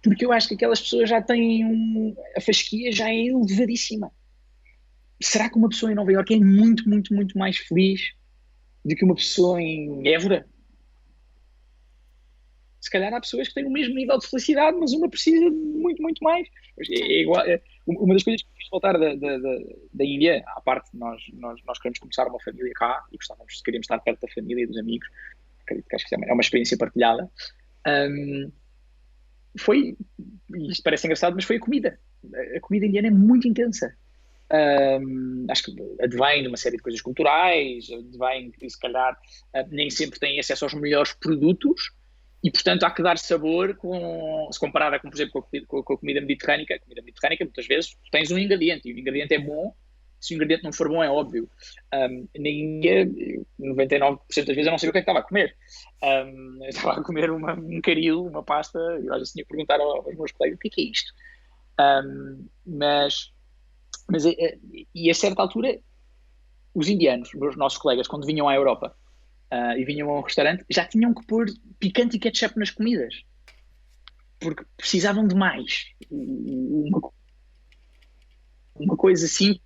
Porque eu acho que aquelas pessoas já têm a fasquia já é elevadíssima. Será que uma pessoa em Nova Iorque é muito, muito, muito mais feliz do que uma pessoa em Évora? Se calhar há pessoas que têm o mesmo nível de felicidade, mas uma precisa de muito, muito mais. É igual, uma das coisas que quis voltar da Índia, à parte de nós queremos começar uma família cá e queríamos estar perto da família e dos amigos, acredito que acho que é uma experiência partilhada, e isto parece engraçado, mas foi a comida. A comida indiana é muito intensa. Acho que advém de uma série de coisas culturais, advém que se calhar nem sempre têm acesso aos melhores produtos e portanto há que dar sabor se comparada com, por exemplo, com a comida mediterrânica. A comida mediterrânica muitas vezes tens um ingrediente e o ingrediente é bom. Se o ingrediente não for bom é óbvio. Na Índia 99% das vezes eu não sabia o que é que estava a comer. Eu estava a comer um caril, uma pasta, e às vezes tinha que perguntar aos meus colegas o que é isto. Mas e a certa altura, os indianos, os nossos colegas, quando vinham à Europa e vinham a um restaurante, já tinham que pôr picante e ketchup nas comidas. Porque precisavam de mais. Uma coisa assim.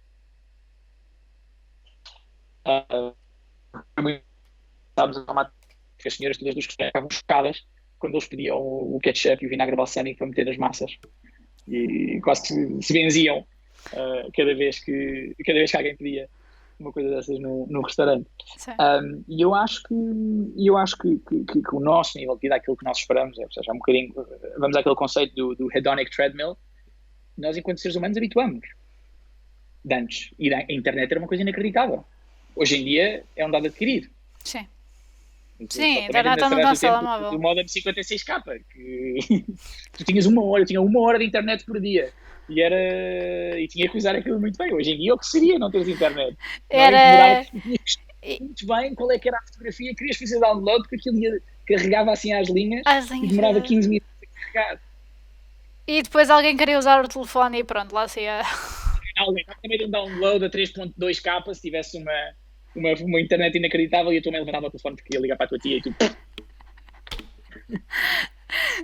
Estávamos a tomar, que as senhoras todas dos restaurantes ficavam chocadas quando eles pediam o ketchup e o vinagre balsâmico para meter nas massas. E quase que se benziam cada vez que alguém pedia uma coisa dessas no restaurante. E eu acho que o nosso nível de vida, aquilo que nós esperamos, ou seja, um bocadinho, vamos àquele conceito do hedonic treadmill, nós enquanto seres humanos habituamos de antes. E a internet era uma coisa inacreditável. Hoje em dia é um dado adquirido. Sim. Sim, a internet está no nosso telemóvel. O modem 56K, que tu tinhas eu tinha 1 hora de internet por dia. E tinha que usar aquilo muito bem. Hoje em dia, o que seria não teres internet? Era... muito bem qual é que era a fotografia, querias fazer download, porque aquilo carregava assim às linhas e demorava 15 minutos a carregar. E depois alguém queria usar o telefone e pronto, lá se ia. Alguém também de um download a 3.2K se tivesse uma internet inacreditável e a tua mãe levantava o telefone porque ia ligar para a tua tia e tu...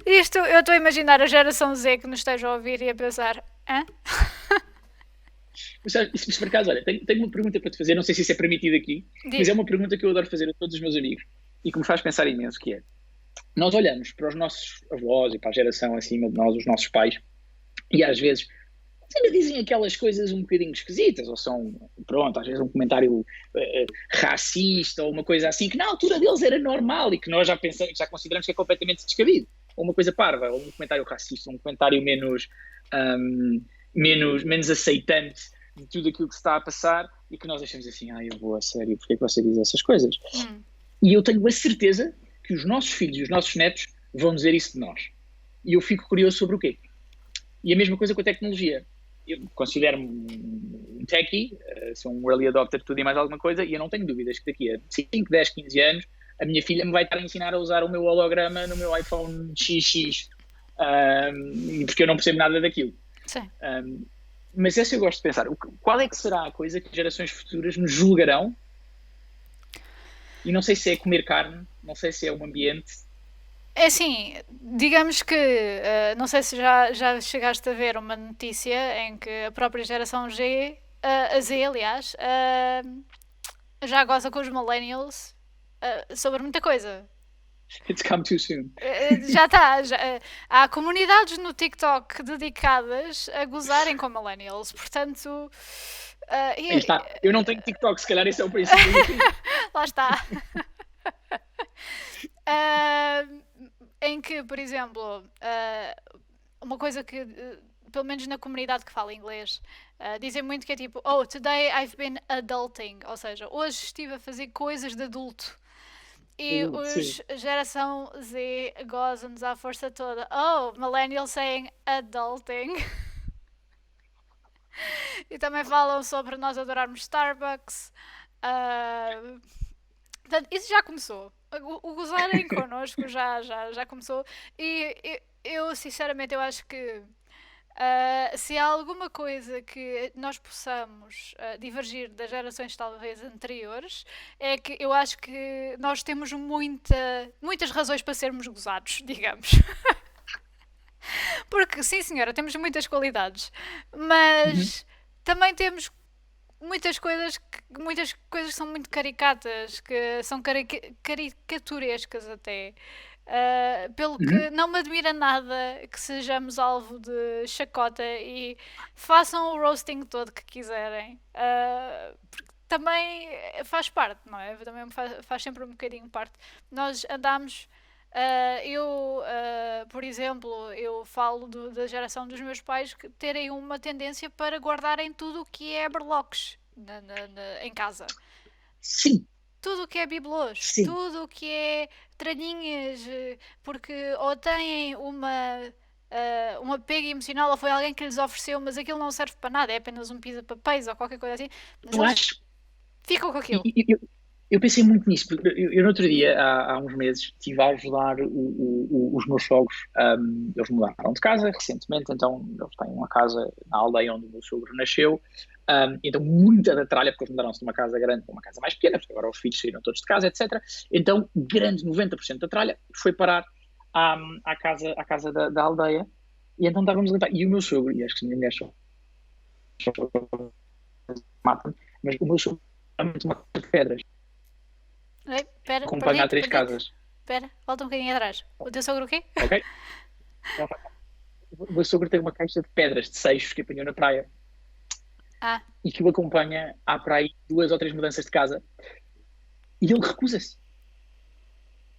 Isto, eu estou a imaginar a geração Z que nos esteja a ouvir e a pensar, hã? Mas por acaso, olha, tenho uma pergunta para te fazer, não sei se isso é permitido aqui, mas é uma pergunta que eu adoro fazer a todos os meus amigos e que me faz pensar imenso, que é, nós olhamos para os nossos avós e para a geração acima de nós, os nossos pais, e às vezes ainda dizem aquelas coisas um bocadinho esquisitas, ou são, pronto, às vezes um comentário racista ou uma coisa assim, que na altura deles era normal e que nós já consideramos que é completamente descabido. Ou uma coisa parva, ou um comentário racista, um comentário menos aceitante de tudo aquilo que se está a passar e que nós achamos assim, eu vou a sério, porque é que você diz essas coisas? E eu tenho a certeza que os nossos filhos e os nossos netos vão dizer isso de nós. E eu fico curioso sobre o quê? E a mesma coisa com a tecnologia. Eu considero-me um techie, sou um early adopter de tudo e mais alguma coisa, e eu não tenho dúvidas que daqui a 5, 10, 15 anos a minha filha me vai estar a ensinar a usar o meu holograma no meu iPhone XX, porque eu não percebo nada daquilo. Sim. Mas essa eu gosto de pensar. Qual é que será a coisa que gerações futuras nos julgarão? E não sei se é comer carne, não sei se é o ambiente. É assim, digamos que, não sei se já chegaste a ver uma notícia em que a própria geração Z, aliás, já goza com os millennials sobre muita coisa. It's come too soon. Já está. Há comunidades no TikTok dedicadas a gozarem com millennials, portanto. Aí está. Eu não tenho TikTok, se calhar esse é o princípio do fim. Lá está. Em que, por exemplo, uma coisa que, pelo menos na comunidade que fala inglês, dizem muito que é tipo, oh, today I've been adulting, ou seja, hoje estive a fazer coisas de adulto. E os geração Z gozam-nos à força toda. Oh, millennial saying adulting. E também falam sobre nós adorarmos Starbucks. Portanto, isso já começou. O gozarem connosco já começou. E eu, sinceramente, eu acho que se há alguma coisa que nós possamos divergir das gerações talvez anteriores, é que eu acho que nós temos muitas razões para sermos gozados, digamos. Porque, sim senhora, temos muitas qualidades, mas também temos muitas coisas que são muito caricatas, que são caricaturescas até. Pelo que não me admira nada que sejamos alvo de chacota e façam o roasting todo que quiserem. Porque também faz parte, não é? Também faz sempre um bocadinho parte. Nós andamos. Por exemplo, eu falo da geração dos meus pais que terem uma tendência para guardarem tudo o que é berloques em casa. Sim. Tudo o que é bibelôs, tudo o que é traninhas, porque ou têm um apego emocional ou foi alguém que lhes ofereceu, mas aquilo não serve para nada, é apenas um pisa-papéis ou qualquer coisa assim. Mas eu acho. Ficam com aquilo. Eu pensei muito nisso, porque eu no outro dia, há uns meses, estive a ajudar os meus sogros. Eles mudaram de casa recentemente, então eles têm uma casa na aldeia onde o meu sogro nasceu. Então muita da tralha, porque eles mudaram-se de uma casa grande para uma casa mais pequena, porque agora os filhos saíram todos de casa, etc. Então grande 90% da tralha foi parar à casa da aldeia, e então estávamos a limpar. E o meu sogro, e acho que se a minha mulher só mata-me, mas o meu sogro é muito uma casa de pedras. Pera, acompanhar 3 casas. Espera, volta um bocadinho atrás. O teu sogro o quê? Ok. O meu sogro tem uma caixa de pedras, de seixos, que apanhou na praia. E que o acompanha à praia 2 ou 3 mudanças de casa. E ele recusa-se.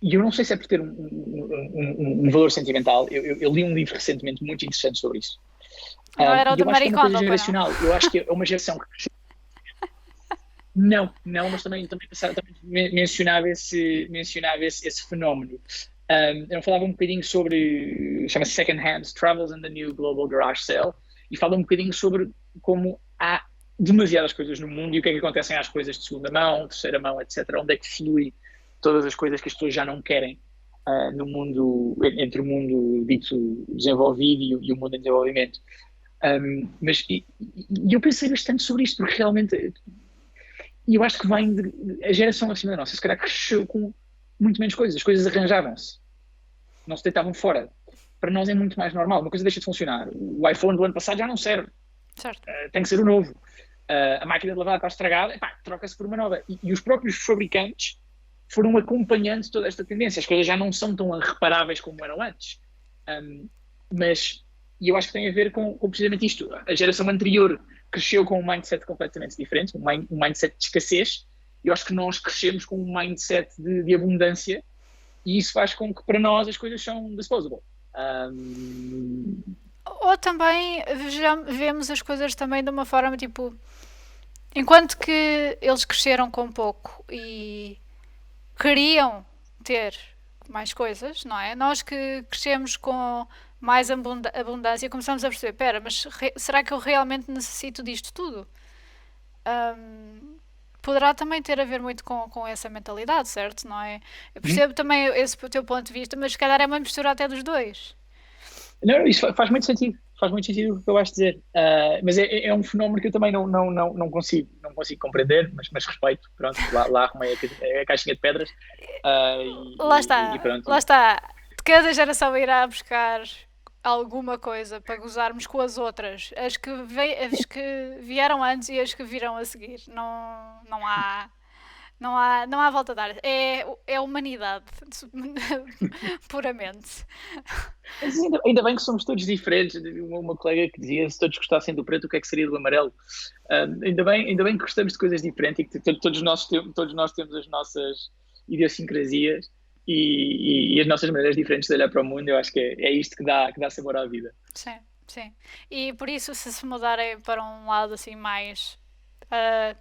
E eu não sei se é por ter um valor sentimental. Eu li um livro recentemente muito interessante sobre isso. Não era o do Maricondo, é uma coisa geracional. Eu acho que é uma geração que Não, mas também mencionava esse fenómeno. Eu falava um bocadinho sobre, chama-se Second Hand Travels and the New Global Garage Sale, e fala um bocadinho sobre como há demasiadas coisas no mundo e o que é que acontecem às coisas de segunda mão, terceira mão, etc. Onde é que flui todas as coisas que as pessoas já não querem no mundo, entre o mundo dito desenvolvido e o mundo em desenvolvimento. Mas eu pensei bastante sobre isto, porque realmente... E eu acho que a geração acima da nossa, se calhar cresceu com muito menos coisas. As coisas arranjavam-se. Não se deitavam fora. Para nós é muito mais normal. Uma coisa deixa de funcionar. O iPhone do ano passado já não serve. Certo. Tem que ser o novo. A máquina de lavar está estragada. Troca-se por uma nova. E os próprios fabricantes foram acompanhando toda esta tendência. As coisas já não são tão irreparáveis como eram antes. Mas eu acho que tem a ver com precisamente isto. A geração anterior cresceu com um mindset completamente diferente, um mindset de escassez. Eu acho que nós crescemos com um mindset de abundância, e isso faz com que para nós as coisas são disposable. Ou também vemos as coisas também de uma forma tipo, enquanto que eles cresceram com pouco e queriam ter mais coisas, não é? Nós que crescemos com mais abundância, começamos a perceber, pera, mas será que eu realmente necessito disto tudo? Poderá também ter a ver muito com essa mentalidade, certo? Não é? Eu percebo também esse teu ponto de vista, mas se calhar é uma mistura até dos dois. Não, isso faz muito sentido. Faz muito sentido o que eu gosto de dizer. Mas é um fenómeno que eu também não consigo compreender, mas respeito. Pronto, lá arrumei a caixinha de pedras. Lá está. E pronto. Lá está. Cada geração irá buscar alguma coisa para gozarmos com as outras. As que vieram antes e as que virão a seguir. Não há Não há volta a dar. É a humanidade, puramente. Mas ainda bem que somos todos diferentes. Uma colega que dizia, se todos gostassem do preto, o que é que seria do amarelo? Ainda bem que gostamos de coisas diferentes e que todos nós temos as nossas idiosincrasias e as nossas maneiras diferentes de olhar para o mundo. Eu acho que é isto que dá sabor à vida. Sim, sim. E por isso, se mudarem para um lado assim mais, ah,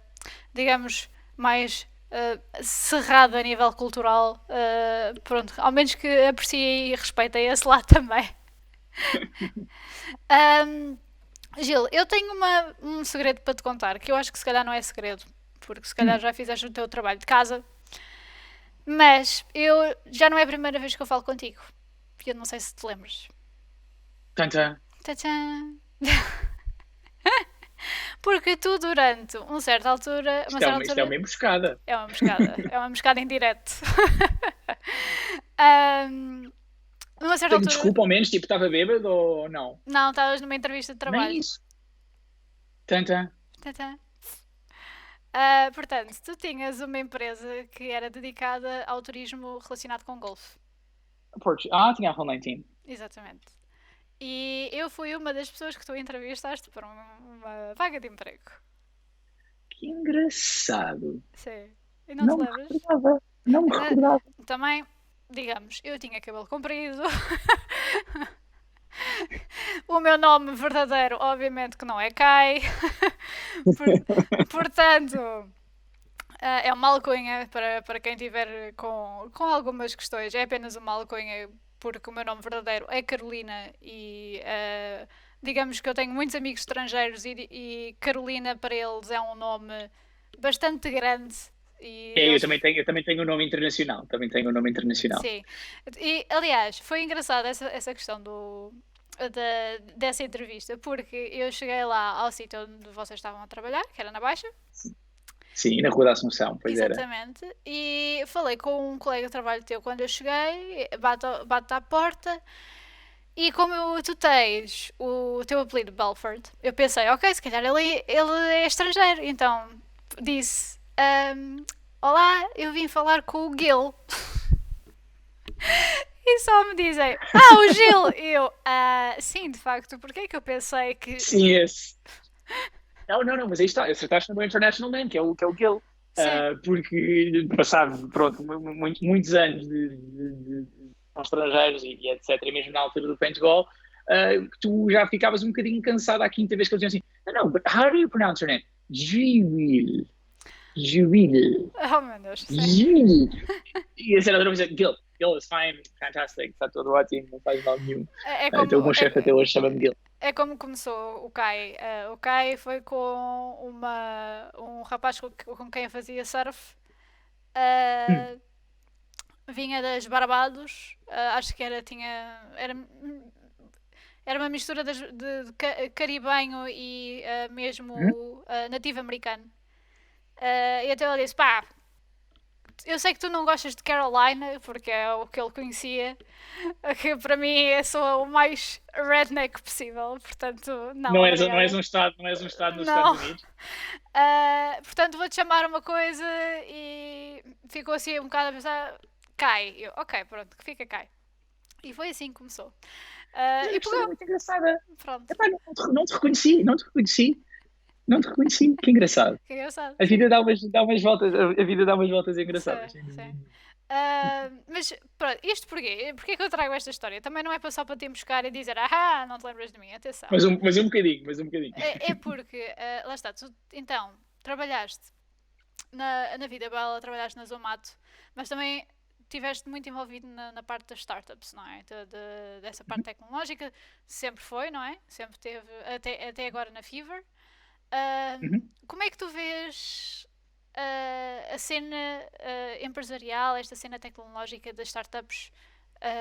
digamos, mais cerrado a nível cultural, pronto, ao menos que aprecie e respeite esse lado também. Ahm, Gil, eu tenho um segredo para te contar, que eu acho que se calhar não é segredo, porque se calhar Hum, já fizeste o teu trabalho de casa, mas já não é a primeira vez que eu falo contigo. Eu não sei se te lembras. tanta. Tadã! Porque tu, durante uma certa altura. Isto é uma emboscada. É uma moscada. É uma moscada em direto. Ahm, Numa certa Tenho altura. desculpa ao menos, tipo, estava bêbado ou não? Não, estavas numa entrevista de Nem trabalho. isso. Tanta. Tadã! Portanto, tu tinhas uma empresa que era dedicada ao turismo relacionado com golfe. Tinha a Hotline Team. Exatamente. E eu fui uma das pessoas que tu entrevistaste para uma vaga de emprego. Que engraçado. Sim. E não te Não me lembras? recordava. Não me Ainda- recordava. Também, digamos, eu tinha cabelo comprido. O meu nome verdadeiro, obviamente, que não é Kai. Portanto, é uma alcunha para quem tiver com algumas questões. É apenas uma alcunha porque o meu nome verdadeiro é Carolina e digamos que eu tenho muitos amigos estrangeiros e Carolina para eles é um nome bastante grande e Eu eles. também tenho um nome internacional. Também tenho um nome internacional. Sim. E, aliás, foi engraçado essa questão dessa entrevista, porque eu cheguei lá ao sítio onde vocês estavam a trabalhar, que era na Baixa, Sim, na Rua da Assunção, pois era. exatamente, e falei com um colega de trabalho teu quando eu cheguei, bato à porta, e como tu tens o teu apelido Belford, eu pensei, ok, se calhar ele é estrangeiro, então disse, olá, eu vim falar com o Gil. E só me dizem, o Gil! E eu, sim, de facto, porque é que eu pensei que. Sim, esse. Não, mas aí está. Acertaste no meu International Name, que é o Gil. Sim, Porque passado, pronto, muitos anos com estrangeiros e etc., e mesmo na altura do paintball, tu já ficavas um bocadinho cansado à quinta vez que eles diziam assim, não, but how do you pronounce your name? Gil. Gil. oh meu Deus, sim. Gil. E a senadora dizia, Gil is fine, fantastic, está tudo ótimo, não faz mal nenhum. É Então o meu chefe até hoje chama-me Gil. é como começou o Kai. O Kai foi com um rapaz com quem eu fazia surf. Hum, Uh, Vinha das Barbados. Acho que era uma mistura de caribenho e mesmo hum. nativo americano. E até ele disse: pá, eu sei que tu não gostas de Carolina, porque é o que ele conhecia, que para mim é só o mais redneck possível, portanto, não, Não és obrigada. não és um estado nos Não. Estados Unidos. Portanto, vou-te chamar uma coisa e ficou assim um bocado a pensar, cai. Eu, ok, pronto, que fica cai. E foi assim que começou. Mas é E uma história pegou, muito engraçada. pronto, Epá, não te reconheci, não te reconheci, não te reconheci. Que engraçado. que engraçado, A sim. vida dá umas voltas, a vida dá umas voltas engraçadas, Sim, sem dúvida sim. nenhuma. Mas pronto, isto porquê? Porquê que eu trago esta história? Também não é só para te buscar e dizer, não te lembras de mim, atenção. Mas um bocadinho, mas um bocadinho. É porque, lá está, tu então trabalhaste na Vida Bela, trabalhaste na Zomato, mas também estiveste muito envolvido na parte das startups, não é? Dessa parte tecnológica, sempre foi, não é? Sempre teve, até agora na Fever. Uhum. Como é que tu vês a cena empresarial, esta cena tecnológica das startups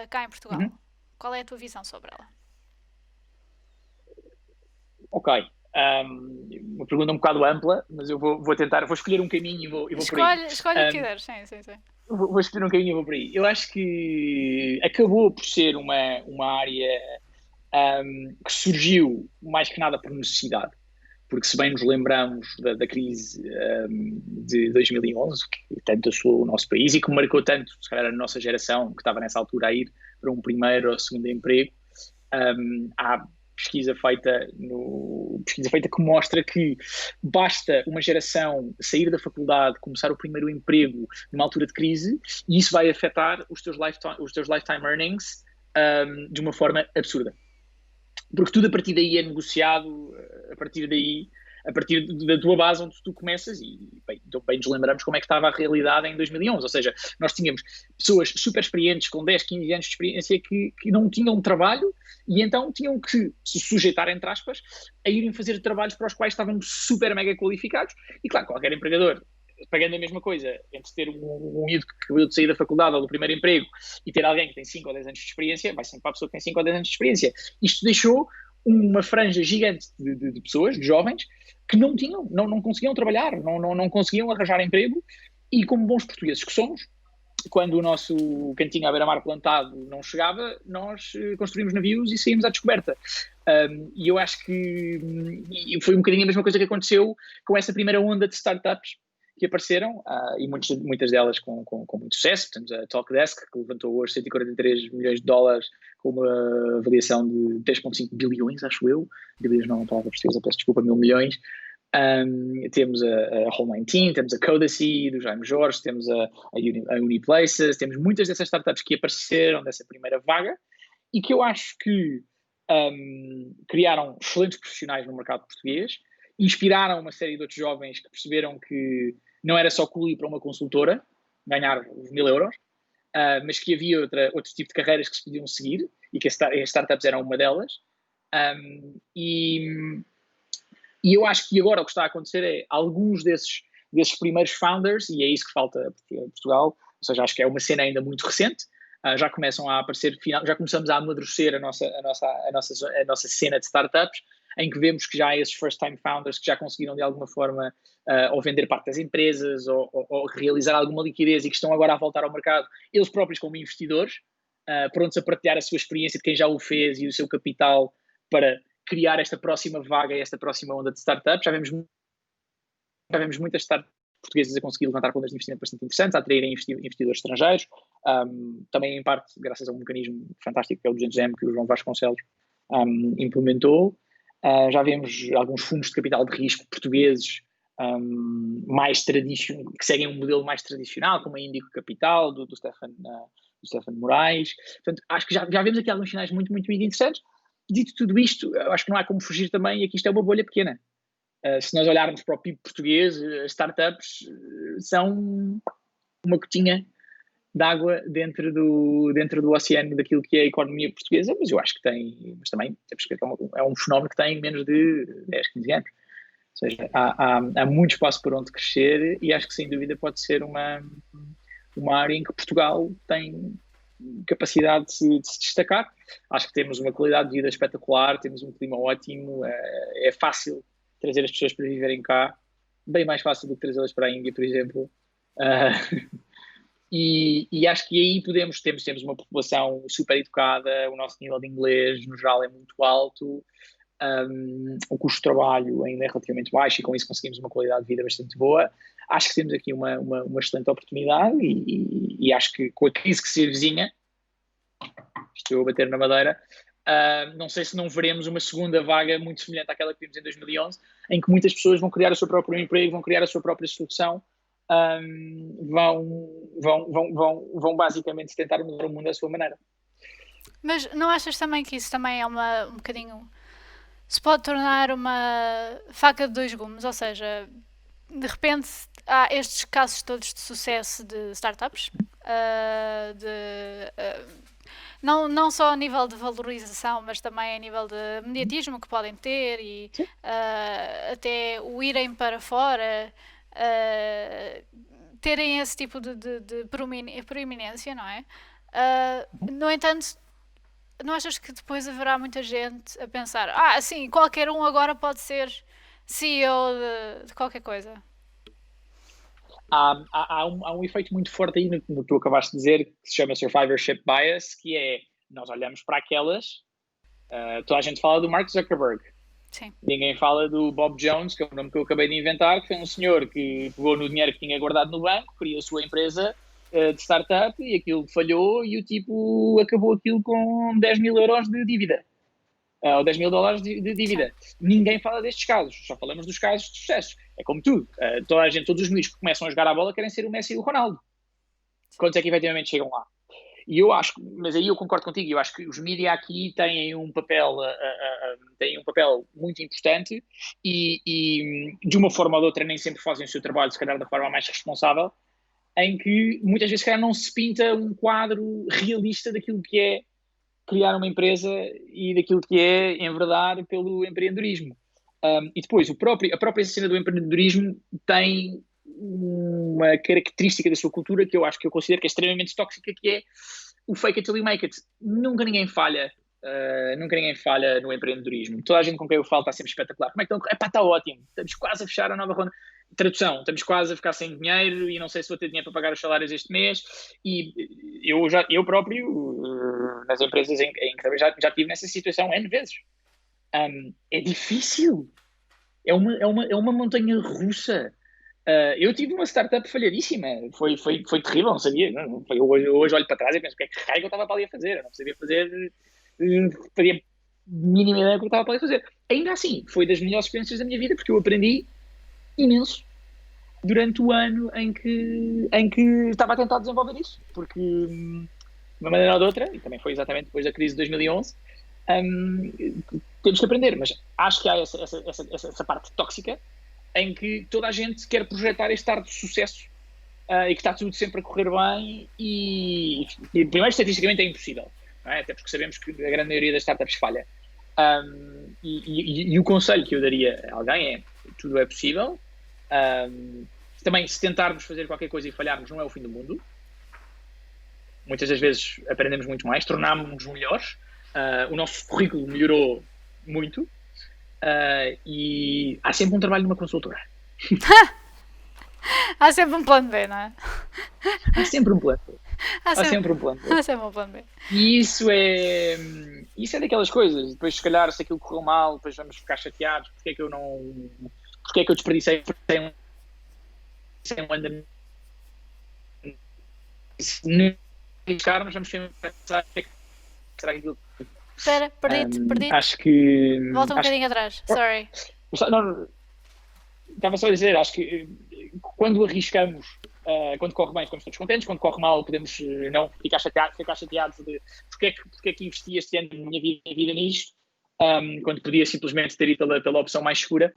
cá em Portugal? Uhum. Qual é a tua visão sobre ela? Ok. Uma pergunta um bocado ampla, mas eu vou tentar, vou escolher um caminho e vou por aí. Escolhe o que Um, quiseres, sim, sim, sim. vou escolher um caminho e vou por aí. Eu acho que acabou por ser uma área que surgiu mais que nada por necessidade. porque se bem nos lembramos da crise de 2011, que tanto assolou o nosso país e que marcou tanto, se calhar, a nossa geração, que estava nessa altura a ir para um primeiro ou segundo emprego, há pesquisa feita que mostra que basta uma geração sair da faculdade, começar o primeiro emprego numa altura de crise, e isso vai afetar os teus lifetime earnings de uma forma absurda. Porque tudo a partir daí é negociado, a partir da tua base onde tu começas, e bem nos lembramos como é que estava a realidade em 2011, ou seja, nós tínhamos pessoas super experientes com 10, 15 anos de experiência que não tinham trabalho e então tinham que se sujeitar, entre aspas, a irem fazer trabalhos para os quais estavam super mega qualificados, e claro, qualquer empregador, pagando a mesma coisa, entre ter um miúdo que acabou de sair da faculdade ou do primeiro emprego e ter alguém que tem 5 ou 10 anos de experiência, vai sempre para a pessoa que tem 5 ou 10 anos de experiência. Isto deixou uma franja gigante de pessoas, de jovens, que não conseguiam trabalhar, não conseguiam arranjar emprego, e como bons portugueses que somos, quando o nosso cantinho à beira-mar plantado não chegava, nós construímos navios e saímos à descoberta. E eu acho que foi um bocadinho a mesma coisa que aconteceu com essa primeira onda de startups que apareceram, e muitas delas com muito sucesso. Temos a Talkdesk, que levantou hoje 143 milhões de dólares com uma avaliação de 10,5 bilhões, acho eu. Bilhões não é uma palavra portuguesa, peço desculpa, 1.000 milhões. Temos a Hole19, temos a Codacy, do Jaime Jorge, temos a Uniplaces, temos muitas dessas startups que apareceram nessa primeira vaga e que eu acho que criaram excelentes profissionais no mercado português, inspiraram uma série de outros jovens que perceberam que não era só cool ir para uma consultora, ganhar os 1.000 euros, mas que havia outro tipo de carreiras que se podiam seguir e que as startups eram uma delas. E eu acho que agora o que está a acontecer é alguns desses primeiros founders, e é isso que falta a Portugal, ou seja, acho que é uma cena ainda muito recente, já começam a aparecer, já começamos a amadurecer a nossa cena de startups, em que vemos que já há esses first-time founders que já conseguiram de alguma forma ou vender parte das empresas ou realizar alguma liquidez e que estão agora a voltar ao mercado, eles próprios como investidores, prontos a partilhar a sua experiência de quem já o fez e o seu capital para criar esta próxima vaga e esta próxima onda de startups. Já vemos muitas startups portuguesas a conseguir levantar rondas de investimento bastante interessantes, a atraírem investidores estrangeiros, também em parte graças a um mecanismo fantástico que é o 200M que o João Vasconcelos implementou. Já vemos alguns fundos de capital de risco portugueses que seguem um modelo mais tradicional, como a Índico Capital, do Stefan Moraes. Portanto, acho que já vemos aqui alguns sinais muito, muito, muito interessantes. Dito tudo isto, eu acho que não há como fugir também, e aqui isto é uma bolha pequena. Se nós olharmos para o PIB português, as startups são uma gotinha de água dentro do oceano daquilo que é a economia portuguesa, mas eu acho que mas também temos que ver que é um fenómeno que tem menos de 10, 15 anos. Ou seja, há muito espaço por onde crescer, e acho que sem dúvida pode ser uma área em que Portugal tem capacidade de se destacar. Acho que temos uma qualidade de vida espetacular, temos um clima ótimo, é fácil trazer as pessoas para viverem cá, bem mais fácil do que trazê-las para a Índia, por exemplo. E acho que aí temos uma população super educada, o nosso nível de inglês no geral é muito alto, o custo de trabalho ainda é relativamente baixo e com isso conseguimos uma qualidade de vida bastante boa. Acho que temos aqui uma excelente oportunidade e acho que com a crise que se avizinha, estou a bater na madeira, não sei se não veremos uma segunda vaga muito semelhante àquela que vimos em 2011, em que muitas pessoas vão criar o seu próprio emprego, vão criar a sua própria solução, vão basicamente tentar mudar o mundo à sua maneira. Mas não achas também que isso também é um bocadinho... se pode tornar uma faca de dois gumes? Ou seja, de repente há estes casos todos de sucesso de startups, não só a nível de valorização, mas também a nível de mediatismo que podem ter e até o irem para fora, terem esse tipo de proeminência, não é? No entanto, não achas que depois haverá muita gente a pensar sim, qualquer um agora pode ser CEO de qualquer coisa? Há um efeito muito forte aí no que tu acabaste de dizer, que se chama survivorship bias, que é, nós olhamos para aquelas, toda a gente fala do Mark Zuckerberg, Sim. Ninguém fala do Bob Jones, que é o nome que eu acabei de inventar, que foi um senhor que pegou no dinheiro que tinha guardado no banco, criou a sua empresa de startup e aquilo falhou e o tipo acabou aquilo com 10 mil euros de dívida. Ou 10 mil dólares de dívida. Sim. Ninguém fala destes casos, só falamos dos casos de sucesso. É como tu, toda a gente, todos os miúdos que começam a jogar a bola querem ser o Messi e o Ronaldo. Quantos é que efetivamente chegam lá? E eu acho, mas aí eu concordo contigo, eu acho que os mídias aqui têm um papel muito importante e de uma forma ou de outra nem sempre fazem o seu trabalho, se calhar da forma mais responsável, em que muitas vezes se calhar não se pinta um quadro realista daquilo que é criar uma empresa e daquilo que é enverdar pelo empreendedorismo. E depois, a própria cena do empreendedorismo tem uma característica da sua cultura que eu considero que é extremamente tóxica, que é o fake it till you make it. Nunca ninguém falha no empreendedorismo. Toda a gente com quem eu falo está sempre espetacular. Como é que estão? Epá, está ótimo. Estamos quase a fechar a nova ronda. Tradução, estamos quase a ficar sem dinheiro e não sei se vou ter dinheiro para pagar os salários este mês. E eu próprio, nas empresas em que também já estive nessa situação N vezes. É difícil. É uma montanha russa. Eu tive uma startup falhadíssima. Foi terrível, não sabia. Não, eu hoje olho para trás e penso o que é que raio eu estava para ali a fazer. Eu não sabia fazer. Fazia mínima ideia do que eu estava para ali a fazer. Ainda assim, foi das melhores experiências da minha vida porque eu aprendi imenso durante o ano em que estava a tentar desenvolver isso. Porque, de uma maneira ou de outra, e também foi exatamente depois da crise de 2011, temos que aprender. Mas acho que há essa parte tóxica em que toda a gente quer projetar este ar de sucesso e que está tudo sempre a correr bem e primeiro, estatisticamente é impossível, não é? Até porque sabemos que a grande maioria das startups falha. E o conselho que eu daria a alguém é: tudo é possível. Também, se tentarmos fazer qualquer coisa e falharmos, não é o fim do mundo. Muitas das vezes aprendemos muito mais, tornámos-nos melhores, o nosso currículo melhorou muito. E há sempre um trabalho numa consultora. Há sempre um plano B, não é? Há sempre um plano B. Há sempre um plano B. Há sempre um plano B. E isso é daquelas coisas. Depois, se calhar, se aquilo correu mal, depois vamos ficar chateados. Porque é que eu desperdicei sem um andamento? Se não arriscarmos, vamos sempre pensar o que é que será aquilo. Espera, perdi-te. Acho que. Volta um bocadinho atrás, sorry. Não, estava só a dizer, acho que quando arriscamos, quando corre bem, ficamos todos contentes, quando corre mal, podemos não ficar chateados de porque é que investi este ano da minha vida nisto, quando podia simplesmente ter ido pela opção mais segura.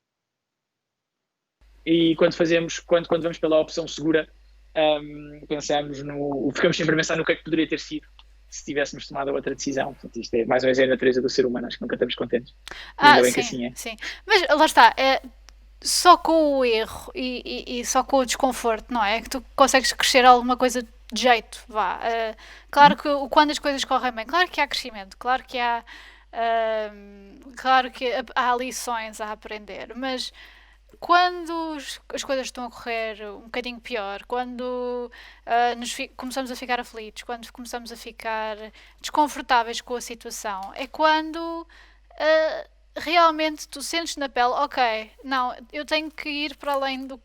E quando vamos pela opção segura, ficamos sempre a pensar no que é que poderia ter sido se tivéssemos tomado outra decisão. Portanto, isto é mais ou menos a natureza do ser humano, acho que nunca estamos contentes. Ainda bem que assim é. Sim. Mas lá está, só com o erro e só com o desconforto, não é? Que tu consegues crescer alguma coisa de jeito, vá. Claro que quando as coisas correm bem, claro que há crescimento, claro que há lições a aprender, mas quando as coisas estão a correr um bocadinho pior, quando começamos a ficar aflitos, quando começamos a ficar desconfortáveis com a situação, é quando realmente tu sentes na pele, ok, não, eu tenho que ir para além do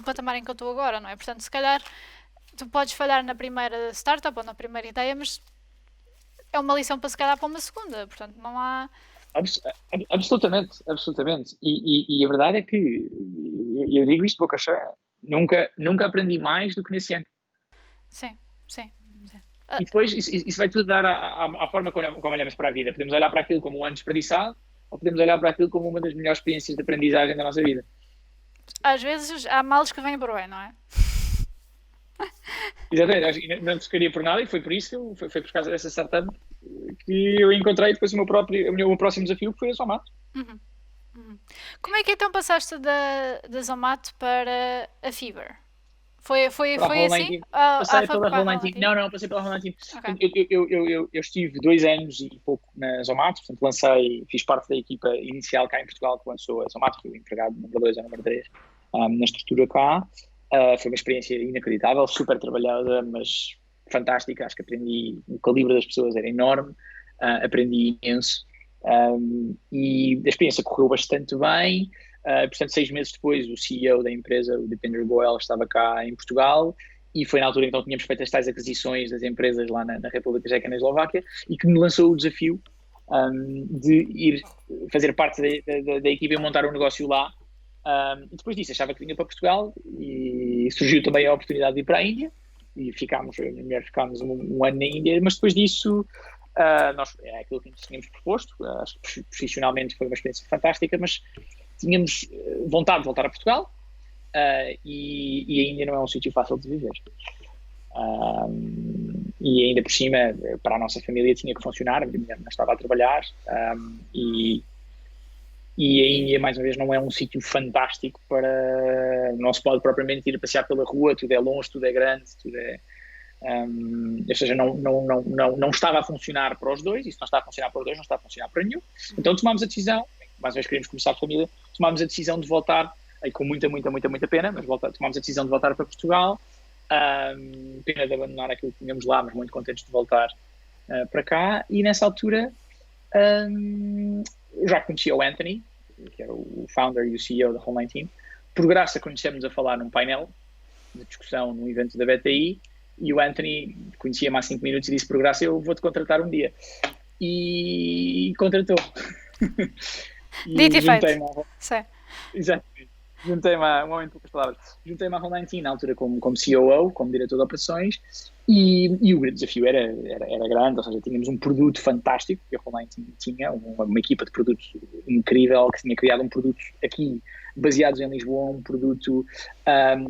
patamar em que eu estou agora, não é? Portanto, se calhar tu podes falhar na primeira startup ou na primeira ideia, mas é uma lição para se calhar para uma segunda, portanto não há... Absolutamente. E a verdade é que eu digo isto de boca cheia, nunca aprendi mais do que nesse ano. Sim. E depois isso vai tudo dar à forma como olhamos para a vida. Podemos olhar para aquilo como um ano desperdiçado ou podemos olhar para aquilo como uma das melhores experiências de aprendizagem da nossa vida. Às vezes há males que vêm por bem, não é? Exatamente, não te por nada e foi por isso que foi por causa dessa startup que eu encontrei depois o meu próximo desafio, que foi a Zomato. Como é que então passaste da Zomato para a Fiverr? Foi assim? Passei pela Roll19. Não, passei pela Roll19. Okay. Eu estive 2 anos e pouco na Zomato, portanto fiz parte da equipa inicial cá em Portugal que lançou a Zomato, fui o empregado número 2 ou número 3 na estrutura cá. Foi uma experiência inacreditável, super trabalhada, mas fantástica. Acho que o calibre das pessoas era enorme, aprendi imenso. E a experiência correu bastante bem. Portanto, 6 meses depois, o CEO da empresa, o Deepinder Goyal, estava cá em Portugal, e foi na altura então que tínhamos feito as tais aquisições das empresas lá na República Checa e na Eslováquia, e que me lançou o desafio de ir fazer parte da equipa e montar um negócio lá. E depois disso achava que vinha para Portugal, e surgiu também a oportunidade de ir para a Índia, e ficámos um ano na Índia, mas depois disso nós, é aquilo que nos tínhamos proposto. Acho que profissionalmente foi uma experiência fantástica, mas tínhamos vontade de voltar a Portugal, e a Índia não é um sítio fácil de viver. E ainda por cima, para a nossa família tinha que funcionar, a minha mulher não estava a trabalhar, e a Índia, mais uma vez, não é um sítio fantástico para... Não se pode propriamente ir a passear pela rua, tudo é longe, tudo é grande, tudo é... ou seja, não estava a funcionar para os dois, e se não está a funcionar para os dois, não está a funcionar para nenhum. Então tomámos a decisão, mais uma vez queríamos começar a família, tomámos a decisão de voltar, com muita pena, mas tomámos a decisão de voltar para Portugal. Pena de abandonar aquilo que tínhamos lá, mas muito contentes de voltar para cá. E nessa altura já conhecia o Anthony, que era o founder e o CEO da Home19. Por graça conhecemos a falar num painel de discussão num evento da BTI, e o Anthony conhecia-me há 5 minutos e disse: por graça, eu vou-te contratar um dia. E contratou. Dito e feito. Exatamente. Juntei-me um momento de poucas palavras. Juntei-me à Home19 na altura como COO, como diretor de operações, e o desafio era grande. Ou seja, tínhamos um produto fantástico, que a Home19 tinha uma equipa de produtos incrível, que tinha criado um produto aqui baseados em Lisboa, um produto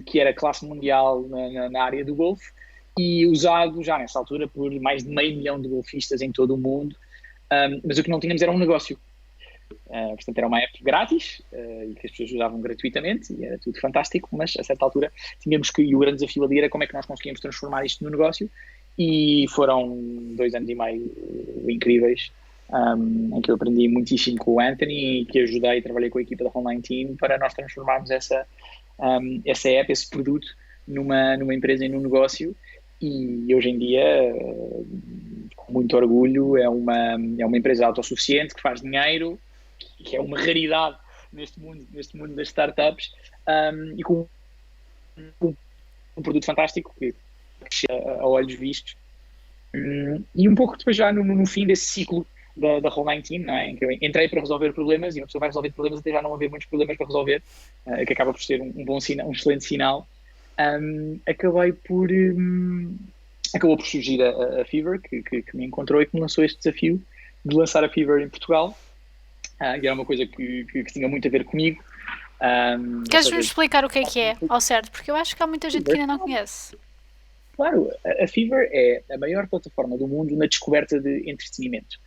que era classe mundial na área do golfe, e usado já nessa altura por mais de 500 mil de golfistas em todo o mundo. Mas o que não tínhamos era um negócio. Portanto, era uma app grátis, e que as pessoas usavam gratuitamente, e era tudo fantástico, mas a certa altura tínhamos que, e o grande desafio ali era como é que nós conseguíamos transformar isto no negócio, e foram 2 anos e meio incríveis, em que eu aprendi muitíssimo com o Anthony, e que ajudei e trabalhei com a equipa da Home19 para nós transformarmos essa app, esse produto, numa empresa e num negócio. E hoje em dia, com muito orgulho, é uma empresa autossuficiente que faz dinheiro, que é uma raridade neste mundo das startups, e com um produto fantástico que a olhos vistos. E um pouco depois já no fim desse ciclo da Home19, não é? Em que eu entrei para resolver problemas, e uma pessoa vai resolver problemas até já não haver muitos problemas para resolver, que acaba por ser um bom sinal, um excelente sinal. Acabou por surgir a Fever, que me encontrou e que me lançou este desafio de lançar a Fever em Portugal, e era uma coisa que tinha muito a ver comigo. Queres-me explicar o que é, ao certo? Porque eu acho que há muita gente que ainda não conhece. Claro, a Fever é a maior plataforma do mundo na descoberta de entretenimento.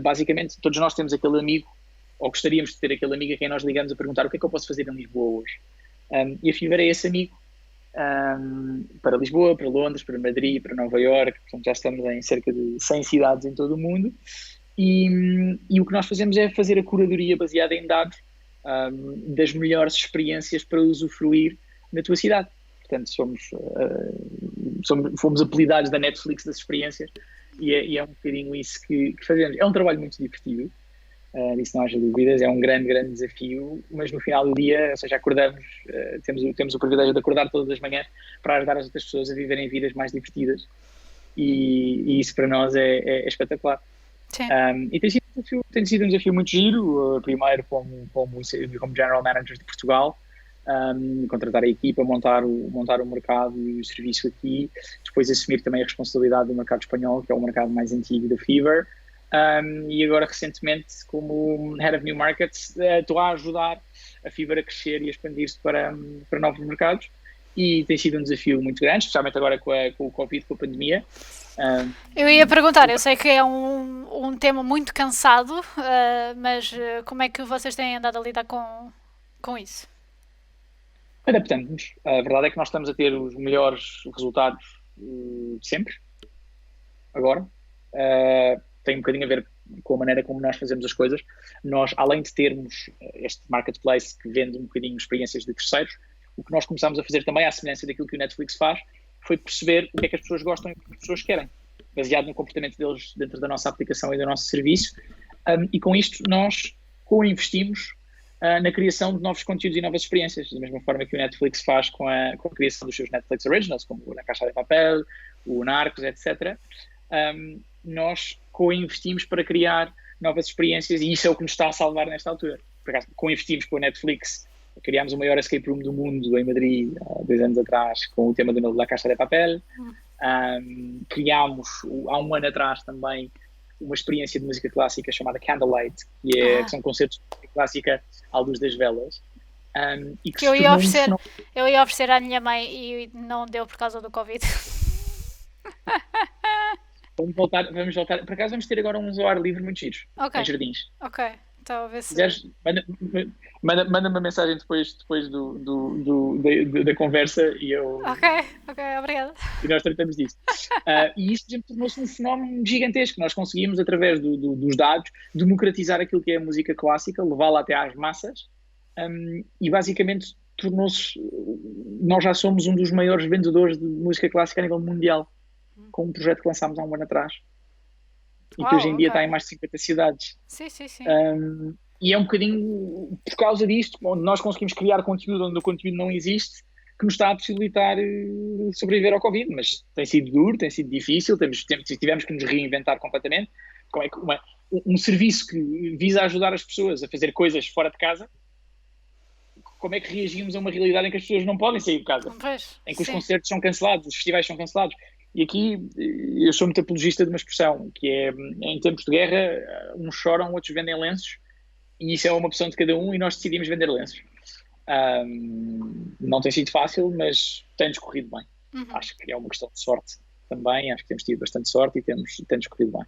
Basicamente, todos nós temos aquele amigo, ou gostaríamos de ter aquele amigo a quem nós ligamos a perguntar: o que é que eu posso fazer em Lisboa hoje? E a Fever é esse amigo, para Lisboa, para Londres, para Madrid, para Nova Iorque. Portanto, já estamos em cerca de 100 cidades em todo o mundo, e o que nós fazemos é fazer a curadoria baseada em dados das melhores experiências para usufruir na tua cidade. Portanto, fomos apelidados da Netflix das experiências, e é um bocadinho isso que fazemos. É um trabalho muito divertido, disso não haja dúvidas, é um grande desafio, mas no final do dia, ou seja, acordamos, temos o privilégio de acordar todas as manhãs para ajudar as outras pessoas a viverem vidas mais divertidas, e isso para nós é espetacular. E tem sido um desafio muito giro, primeiro como General Manager de Portugal, contratar a equipa, montar o mercado e o serviço aqui, depois assumir também a responsabilidade do mercado espanhol, que é o mercado mais antigo da Fever, e agora recentemente como Head of New Markets estou a ajudar a Fever a crescer e a expandir-se para novos mercados, e tem sido um desafio muito grande, especialmente agora com o Covid, com a pandemia. Eu ia perguntar, eu sei que é um tema muito cansado, mas como é que vocês têm andado a lidar com isso? Adaptamos-nos. A verdade é que nós estamos a ter os melhores resultados de sempre, agora. Tem um bocadinho a ver com a maneira como nós fazemos as coisas. Nós, além de termos este marketplace que vende um bocadinho experiências de terceiros, o que nós começámos a fazer também, à semelhança daquilo que o Netflix faz, foi perceber o que é que as pessoas gostam e o que as pessoas querem, baseado no comportamento deles dentro da nossa aplicação e do nosso serviço, E com isto nós co-investimos na criação de novos conteúdos e novas experiências, da mesma forma que o Netflix faz com a criação dos seus Netflix Originals, como o La Casa de Papel, o Narcos, etc. Nós co-investimos para criar novas experiências e isso é o que nos está a salvar nesta altura. Por acaso, co-investimos com a Netflix, criámos o maior escape room do mundo em Madrid há 2 anos atrás com o tema do La Casa de Papel. Criámos há 1 ano atrás também uma experiência de música clássica chamada Candlelight, que são concertos de música clássica à luz das velas. E que eu ia oferecer à minha mãe e não deu por causa do Covid. Vamos voltar. Por acaso vamos ter agora uns ao ar livre muito giros, em jardins. Ok, então a ver se... Manda-me uma mensagem depois da conversa e eu... Ok, obrigada. E nós tratamos disso. E isso, por exemplo, tornou-se um fenómeno gigantesco. Nós conseguimos, através dos dados, democratizar aquilo que é a música clássica, levá-la até às massas e basicamente tornou-se... Nós já somos um dos maiores vendedores de música clássica a nível mundial, com um projeto que lançámos há 1 ano atrás e que hoje em dia está em mais de 50 cidades. Sim. E é um bocadinho por causa disto, onde nós conseguimos criar conteúdo onde o conteúdo não existe, que nos está a possibilitar sobreviver ao Covid. Mas tem sido duro, tem sido difícil, tivemos que nos reinventar completamente. Como é que um serviço que visa ajudar as pessoas a fazer coisas fora de casa, como é que reagimos a uma realidade em que as pessoas não podem sair de casa? Em que os concertos são cancelados, os festivais são cancelados. E aqui eu sou muito apologista de uma expressão, que é, em tempos de guerra, uns choram, outros vendem lenços, e isso é uma opção de cada um e nós decidimos vender lenços. Não tem sido fácil, mas tem-nos corrido bem. Acho que é uma questão de sorte também, acho que temos tido bastante sorte e tem-nos corrido bem.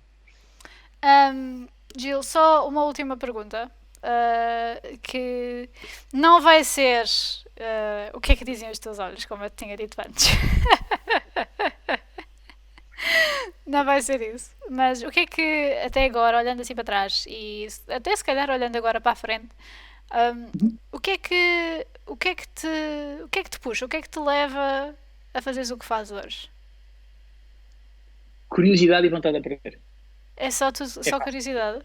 Gil, só uma última pergunta, que não vai ser o que é que dizem os teus olhos, como eu te tinha dito antes. Não vai ser isso. Mas o que é que, até agora, olhando assim para trás e até se calhar olhando agora para a frente, o que é que te puxa? O que é que te leva a fazeres o que fazes hoje? Curiosidade e vontade de aprender. É só curiosidade?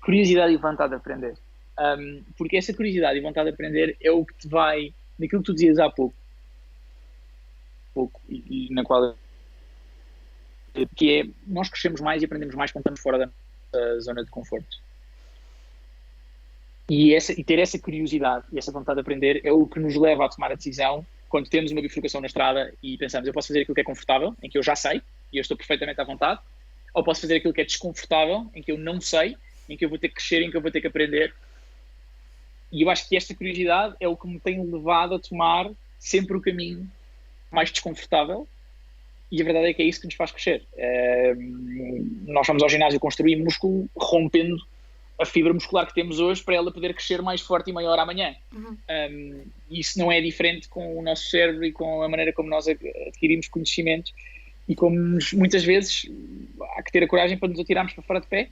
Curiosidade e vontade de aprender. Porque essa curiosidade e vontade de aprender é o que te vai, naquilo que tu dizias há pouco e na qual que é, nós crescemos mais e aprendemos mais quando estamos fora da nossa zona de conforto. E ter essa curiosidade e essa vontade de aprender é o que nos leva a tomar a decisão quando temos uma bifurcação na estrada e pensamos, eu posso fazer aquilo que é confortável, em que eu já sei e eu estou perfeitamente à vontade, ou posso fazer aquilo que é desconfortável, em que eu não sei, em que eu vou ter que crescer, em que eu vou ter que aprender. E eu acho que esta curiosidade é o que me tem levado a tomar sempre o caminho mais desconfortável. E a verdade é que é isso que nos faz crescer. Nós vamos ao ginásio construir músculo, rompendo a fibra muscular que temos hoje para ela poder crescer mais forte e maior amanhã. Isso não é diferente com o nosso cérebro e com a maneira como nós adquirimos conhecimentos e como muitas vezes há que ter a coragem para nos atirarmos para fora de pé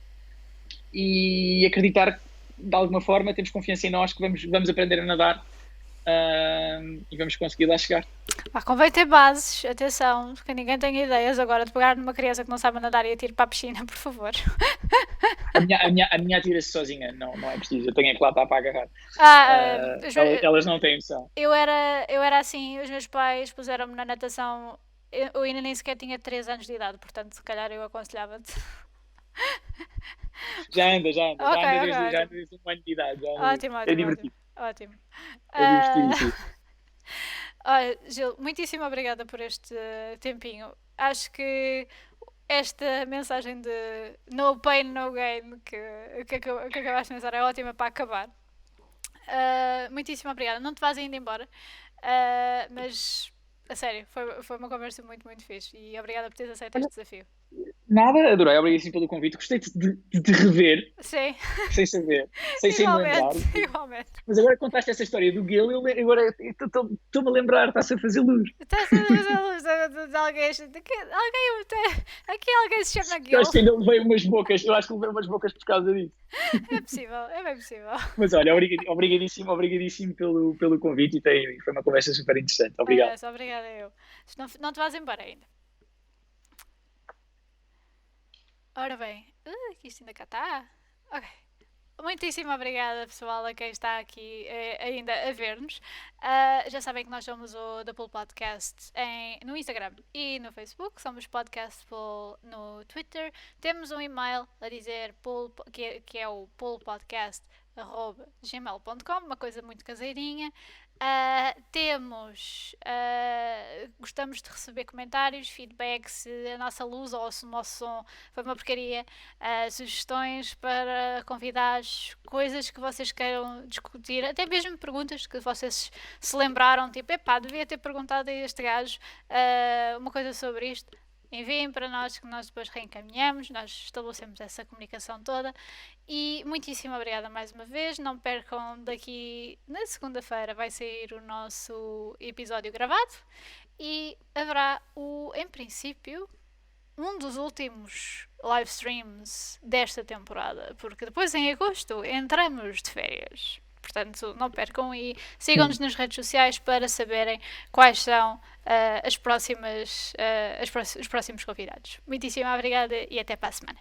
e acreditar que de alguma forma temos confiança em nós que vamos aprender a nadar e vamos conseguir lá chegar. Convém ter bases, atenção, que ninguém tenha ideias agora de pegar numa criança que não sabe nadar e atirar para a piscina, por favor. A minha atira-se sozinha, não é preciso, eu tenho que lá estar para agarrar. Elas não têm noção. Eu era assim, os meus pais puseram-me na natação, eu ainda nem sequer tinha 3 anos de idade, portanto se calhar eu aconselhava-te. Já anda desde um ano de idade. Ótimo. É divertido. Ótimo. É divertido. Olha, Gil, muitíssimo obrigada por este tempinho. Acho que esta mensagem de no pain, no gain que acabaste de pensar é ótima para acabar. Muitíssimo obrigada. Não te vás ainda embora, mas a sério, foi uma conversa muito, muito fixe e obrigada por teres aceito este desafio. Nada, adorei, obrigado pelo convite. Gostei de te rever. Sim. Sem saber. Sem me lembrar. Igualmente. Mas agora contaste essa história do Gil, agora estou-me a lembrar, está-se a fazer luz. Está-se a fazer luz de alguém. Aqui alguém se chama Gil. Eu acho que ainda levei umas bocas, por causa disso. É possível, é bem possível. Mas olha, obrigadíssimo pelo convite e foi uma conversa super interessante. Obrigado. Obrigada eu. Não te vás embora ainda. Ora bem, que isto ainda cá está. Ok. Muitíssimo obrigada, pessoal, a quem está aqui ainda a ver-nos. Já sabem que nós somos o The Pool Podcast no Instagram e no Facebook. Somos Podcast Pool no Twitter. Temos um e-mail a dizer que é o poolpodcast@gmail.com, uma coisa muito caseirinha. Gostamos de receber comentários, feedback, se a nossa luz ou se o nosso som foi uma porcaria, sugestões para convidados, coisas que vocês queiram discutir, até mesmo perguntas que vocês se lembraram, tipo, epá, devia ter perguntado a este gajo uma coisa sobre isto. Enviem para nós, que nós depois reencaminhamos, nós estabelecemos essa comunicação toda. E muitíssimo obrigada mais uma vez. Não percam, daqui na segunda-feira vai sair o nosso episódio gravado e haverá em princípio, um dos últimos live streams desta temporada, porque depois em agosto entramos de férias. Portanto, não percam e sigam-nos nas redes sociais para saberem quais são os próximos convidados. Muitíssimo obrigada e até para a semana.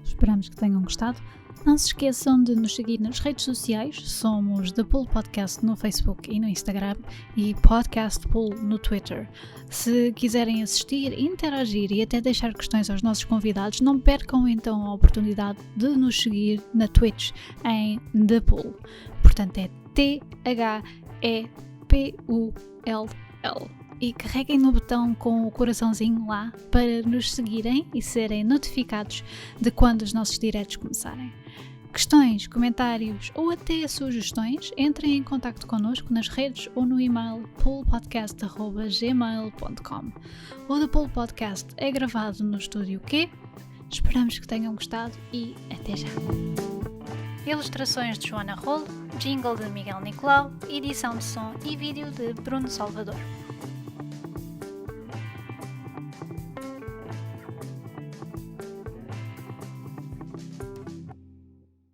Esperamos que tenham gostado. Não se esqueçam de nos seguir nas redes sociais. Somos The Pool Podcast no Facebook e no Instagram e Podcast Pool no Twitter. Se quiserem assistir, interagir e até deixar questões aos nossos convidados, não percam então a oportunidade de nos seguir na Twitch em The Pool. Portanto, é THEPULL. E carreguem no botão com o coraçãozinho lá para nos seguirem e serem notificados de quando os nossos diretos começarem. Questões, comentários ou até sugestões, entrem em contacto connosco nas redes ou no e-mail poolpodcast@gmail.com. O The Pool Podcast é gravado no estúdio Q. Esperamos que tenham gostado e até já! Ilustrações de Joana Rolo, jingle de Miguel Nicolau, edição de som e vídeo de Bruno Salvador.